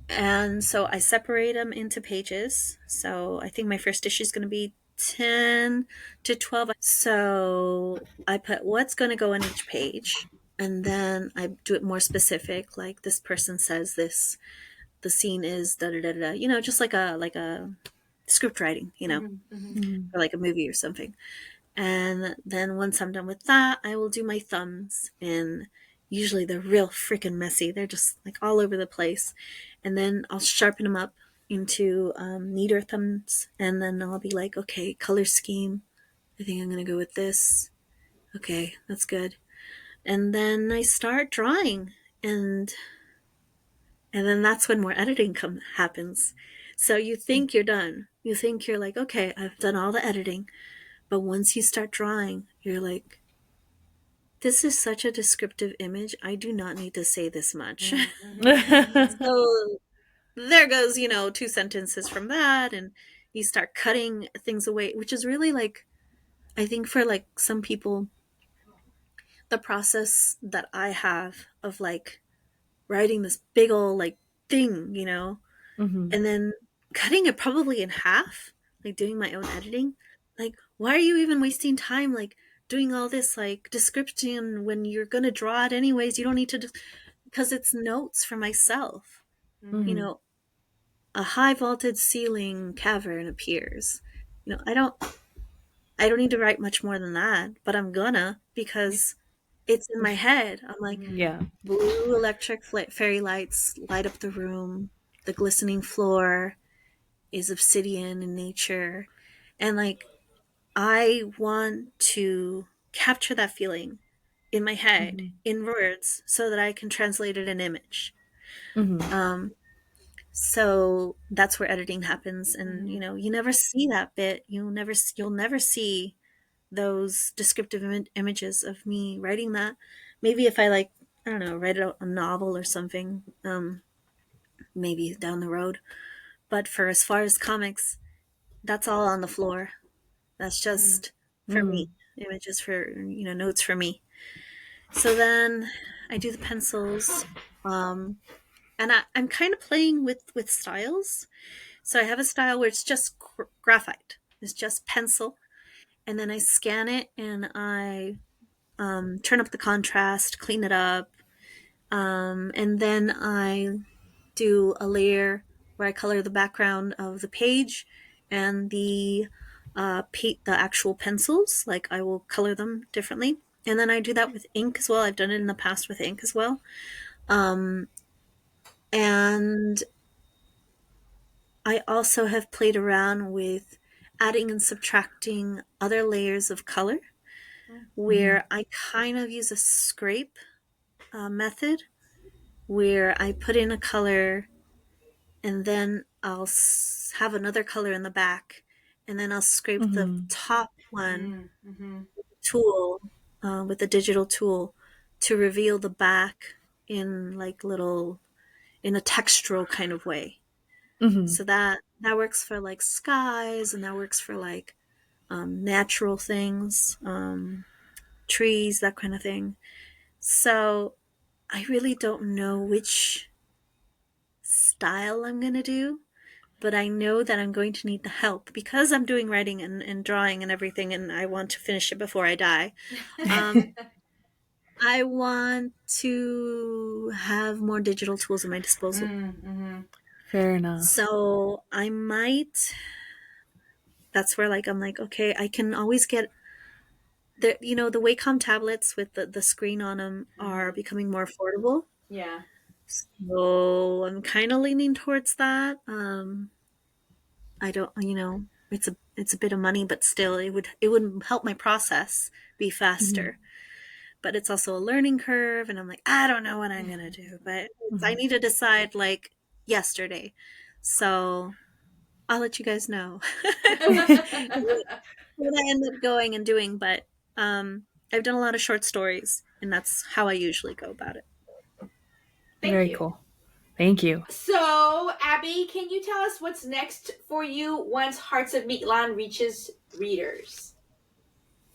and so I separate them into pages. So I think my first issue is going to be 10 to 12. So I put what's going to go on each page. And then I do it more specific. Like this person says this, the scene is da da da da. You know, just like a script writing. You know, or like a movie or something. And then once I'm done with that, I will do my thumbs. And usually they're real freaking messy. They're just like all over the place. And then I'll sharpen them up into neater thumbs. And then I'll be like, okay, color scheme. I think I'm going to go with this. Okay, that's good. And then I start drawing. And then that's when more editing happens. So you think you're done. You think you're like, okay, I've done all the editing. But once you start drawing, you're like, this is such a descriptive image. I do not need to say this much. So there goes, 2 sentences from that. And you start cutting things away, which is really like, I think for like some people, the process that I have of like writing this big old like thing, and then cutting it probably in half, like doing my own editing. Like, why are you even wasting time like doing all this like description when you're gonna draw it anyways? You don't need to, because it's notes for myself. A high vaulted ceiling cavern appears. I don't need to write much more than that, but I'm gonna, because it's in my head. I'm like, Yeah. blue electric fairy lights light up the room. The glistening floor is obsidian in nature. And like, I want to capture that feeling in my head in words so that I can translate it in image. So that's where editing happens. And you never see that bit. You'll never see those descriptive images of me writing that. Maybe if I like, I don't know, write a novel or something, maybe down the road. But for as far as comics, that's all on the floor. That's just for me. Images for, notes for me. So then I do the pencils. And I'm kind of playing with styles. So I have a style where it's just graphite. It's just pencil. And then I scan it and I turn up the contrast, clean it up. And then I do a layer where I color the background of the page and the actual pencils. Like I will color them differently. And then I do that with ink as well. I've done it in the past with ink as well. And I also have played around with adding and subtracting other layers of color, where I kind of use a scrape method, where I put in a color and then I'll have another color in the back, and then I'll scrape the top one tool with a digital tool to reveal the back in like in a textural kind of way. So that works for like skies, and that works for like natural things, trees, that kind of thing. So I really don't know which style I'm going to do, but I know that I'm going to need the help because I'm doing writing and drawing and everything, and I want to finish it before I die. I want to have more digital tools at my disposal. Fair enough. So I might, that's where like I'm like, okay, I can always get the the Wacom tablets with the screen on them are becoming more affordable. Yeah. So I'm kind of leaning towards that. I don't, it's a bit of money, but still, it would help my process be faster. But it's also a learning curve, and I'm like, I don't know what I'm gonna do, but I need to decide like yesterday. So I'll let you guys know what I end up going and doing. But I've done a lot of short stories, and that's how I usually go about it. Very cool. Thank you. So, Abby, can you tell us what's next for you once Hearts of Mictlan reaches readers?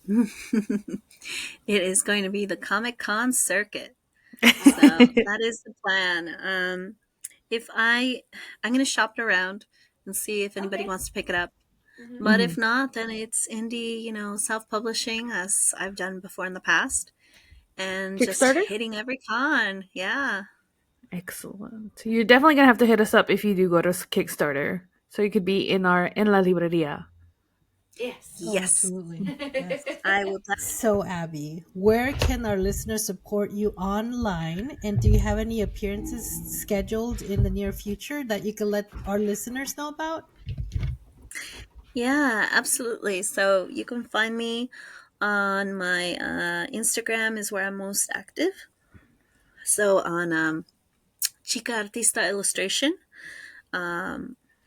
It is going to be the Comic-Con circuit. So that is the plan. If I'm going to shop it around and see if anybody wants to pick it up. Mm-hmm. But if not, then it's indie, self-publishing as I've done before in the past, and just Kickstarter? hitting every con. Yeah. Excellent. You're definitely gonna have to hit us up if you do go to Kickstarter, so you could be in la libreria. Yes. Oh, Yes. absolutely. Yes. I will. So, Abby, where can our listeners support you online? And do you have any appearances scheduled in the near future that you can let our listeners know about? Yeah, absolutely. So you can find me on my Instagram is where I'm most active. So on Chica Artista Illustration,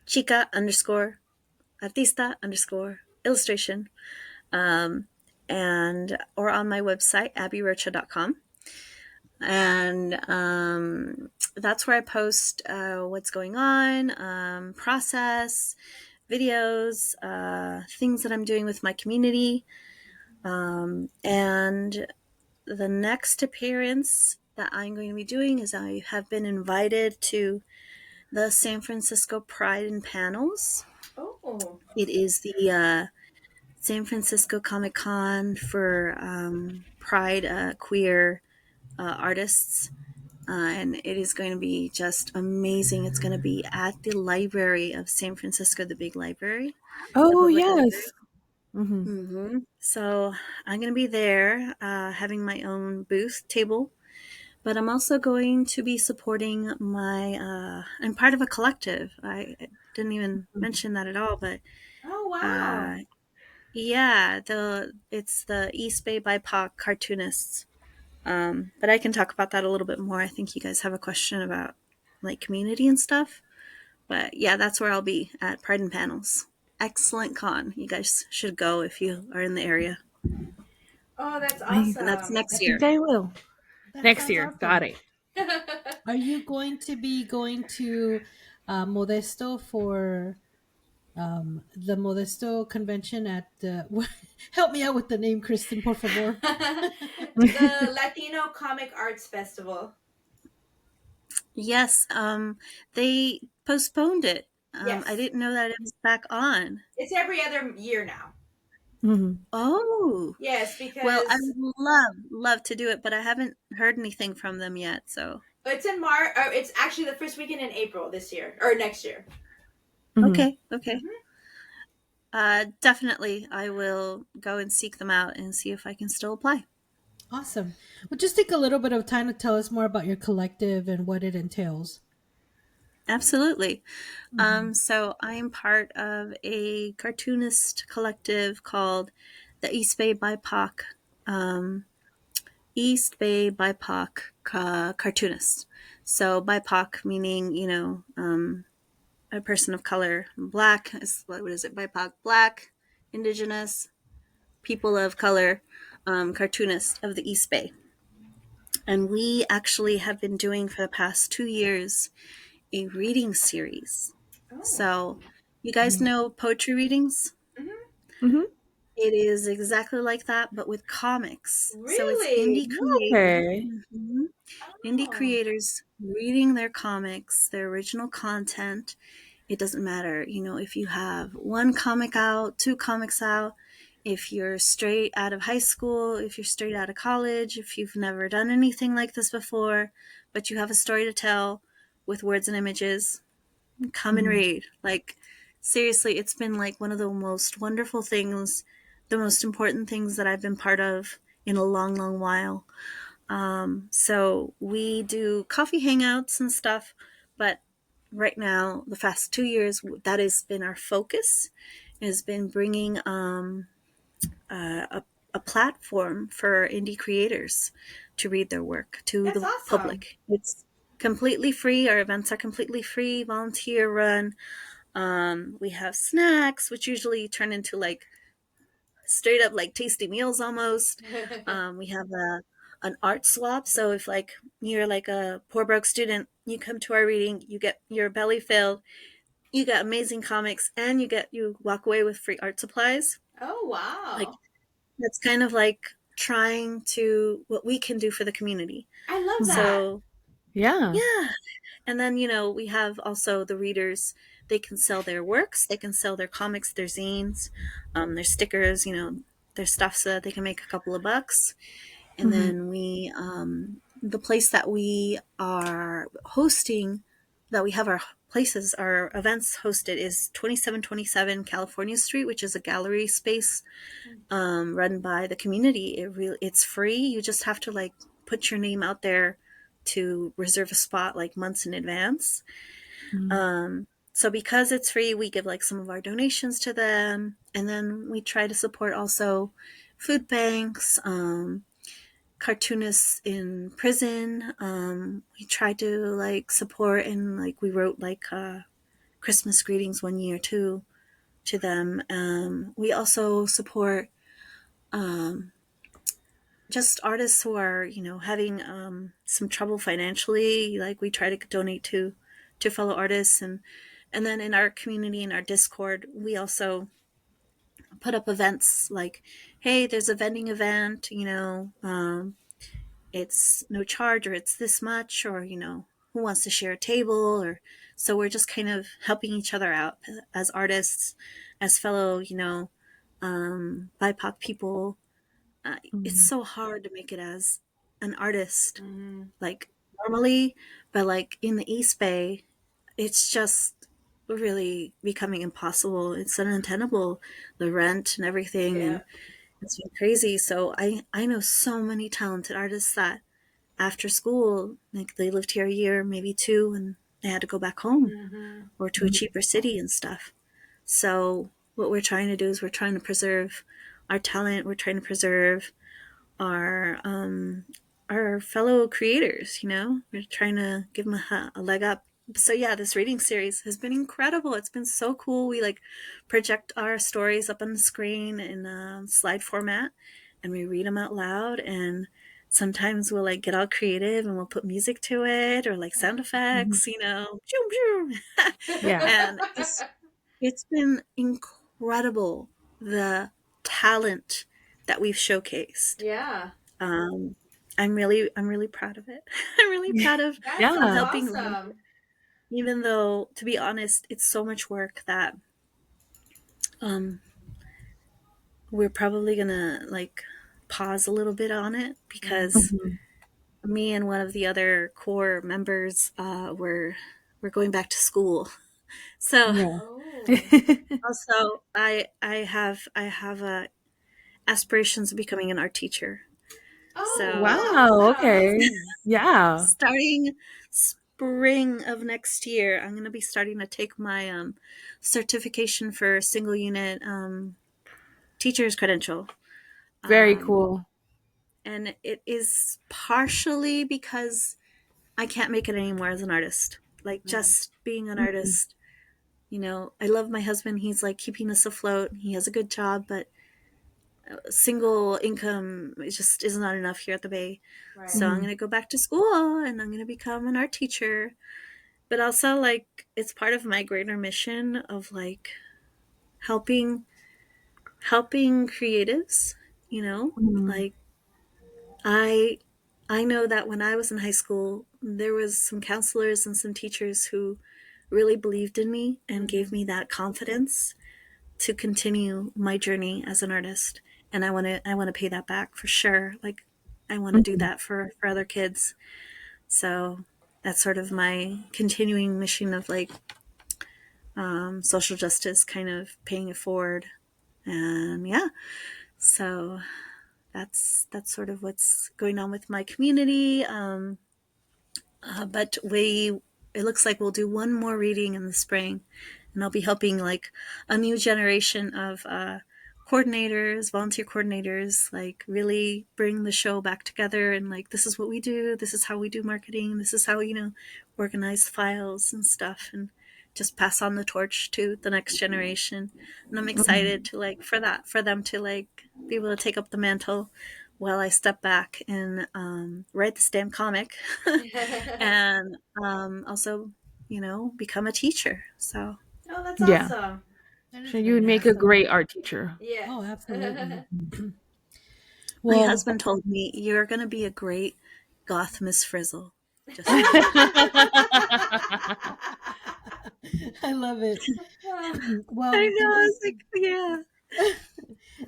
Chica underscore Artista underscore illustration, and or on my website abbyrocha.com, and that's where I post what's going on, process, videos, things that I'm doing with my community. And the next appearance that I'm going to be doing is I have been invited to the San Francisco Pride and Panels. Oh. It is the San Francisco Comic Con for Pride queer artists. And it is going to be just amazing. It's going to be at the library of San Francisco, the big library, the Oh public library. yes. Mm-hmm. So I'm going to be there having my own booth table, but I'm also going to be supporting I'm part of a collective. I didn't even mention that at all, but Oh, wow. uh, yeah, it's the East Bay BIPOC cartoonists. But I can talk about that a little bit more. I think you guys have a question about like community and stuff. But yeah, that's where I'll be at Pride and Panels. Excellent con. You guys should go if you are in the area. Oh, that's And that's awesome. I next think year. I will. That Next sounds year. Got awesome. it. Are you going to be going to Modesto for the Modesto convention at the. Help me out with the name, Kristen, por favor. The Latino Comic Arts Festival. Yes, they postponed it. Yes. I didn't know that it was back on. It's every other year now. Mm-hmm. Oh, Yes, well, I because would love to do it, but I haven't heard anything from them yet. So it's in March, or it's actually the first weekend in April this year, or next year. Mm-hmm. okay. Definitely, I will go and seek them out and see if I can still apply. Awesome. Well, just take a little bit of time to tell us more about your collective and what it entails. Absolutely. Mhm. So I am part of a cartoonist collective called the East Bay BIPOC cartoonists. So BIPOC meaning, a person of color. Black is, what is it? BIPOC, Black, Indigenous, people of color, cartoonist of the East Bay. And we actually have been doing for the past 2 years a reading series. Oh. So you guys know poetry readings? Mm-hmm. Mm-hmm. It is exactly like that, but with comics. So it's Really? indie creators. Okay. Indie Oh. creators reading their comics, their original content. It doesn't matter, if you have one comic out, two comics out, if you're straight out of high school, if you're straight out of college, if you've never done anything like this before, but you have a story to tell with words and images, come and Mm-hmm. read. Like, seriously, it's been like one of the most wonderful things, the most important things that I've been part of in a long, long while. So we do coffee hangouts and stuff, but right now, the past 2 years, that has been our focus, has been bringing a platform for indie creators to read their work to That's the awesome. public. It's completely free. Our events are completely free, volunteer run. We have snacks, which usually turn into like straight up like tasty meals almost. We have an art swap. So if like you're like a poor broke student, you come to our reading, you get your belly filled, you get amazing comics, and you walk away with free art supplies. Oh, Like wow. that's kind of like trying to what we can do for the community. I love that. So Yeah. yeah. And then, we have also the readers. They can sell their works, they can sell their comics, their zines, their stickers, their stuff so that they can make a couple of bucks. And Hmm. then the place that we are hosting, that we have our events hosted is 2727 California Street, which is a gallery space run by the community. It's free. You just have to like put your name out there to reserve a spot like months in advance. So because it's free, we give like some of our donations to them, and then we try to support also food banks, cartoonists in prison. We try to like support, and like we wrote like Christmas greetings one year too to them. We also support just artists who are having some trouble financially. Like we try to donate to fellow artists, and then in our community, in our Discord, we also put up events like, hey, there's a vending event, it's no charge, or it's this much, or who wants to share a table, or so we're just kind of helping each other out as artists, as fellow BIPOC people. It's so hard to make it as an artist, like normally, but like in the East Bay, it's just really becoming impossible. It's untenable, the rent and everything, Yeah. and it's been crazy. So I know so many talented artists that after school, like they lived here a year, maybe two, and they had to go back home or to a cheaper city and stuff. So what we're trying to do is we're trying to preserve our talent. We're trying to preserve our our fellow creators. We're trying to give them a leg up. So yeah, this reading series has been incredible. It's been so cool. We like project our stories up on the screen in slide format, and we read them out loud. And sometimes we'll like get all creative and we'll put music to it, or like sound effects. Zoom, zoom. Yeah. And it's been incredible, the talent that we've showcased. Yeah. Um, I'm really proud of it. I'm really proud of That sounds Yeah. helping run, awesome. even though, to be honest, it's so much work that um, we're probably gonna like pause a little bit on it, because Mhm. me and one of the other core members we're going back to school. So Yeah. Oh. also I have aspirations of becoming an art teacher. So Oh, Wow. awesome. Okay. Yeah. starting spring of next year, I'm going to be starting to take my certification for single unit teacher's credential. Very Um, cool. and it is partially because I can't make it anymore as an artist. Like just being an Mhm. artist, I love my husband. He's like keeping us afloat. He has a good job, but single income just is not enough here at the Bay. Right. So I'm Mhm. going to go back to school and I'm going to become an art teacher. But also, like, it's part of my greater mission of like helping creatives. Mhm. Like I I know that when I was in high school, there was some counselors and some teachers who really believed in me and gave me that confidence to continue my journey as an artist. And I want to pay that back for sure. Like I want to do Mhm. that for other kids. So that's sort of my continuing mission of like social justice, kind of paying it forward. And yeah, so that's sort of what's going on with my community. But it looks like we'll do one more reading in the spring, and I'll be helping like a new generation of coordinators, volunteer coordinators, like really bring the show back together. And like, this is what we do. This is how we do marketing. This is how organize files and stuff, and just pass on the torch to the next generation. And I'm excited Mhm. to like for them to like be able to take up the mantle while I step back and write this damn comic and also, become a teacher. So. Oh, that's awesome. So you would make a great art teacher. Yeah. Oh, absolutely. My husband told me, you're going to be a great goth Miss Frizzle. Just I love it. Well, I know. I was like, yeah.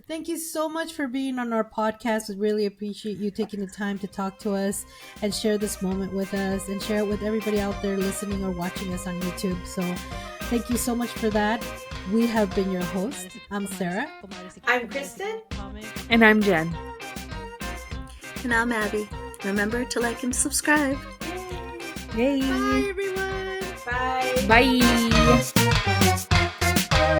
Thank you so much for being on our podcast. We really appreciate you taking the time to talk to us and share this moment with us and share it with everybody out there listening or watching us on YouTube. So thank you so much for that. We have been your host. I'm Sarah. I'm Kristen. And I'm Jen. And I'm Abby. Remember to like and subscribe. Yay. Bye, everyone. Bye. Bye.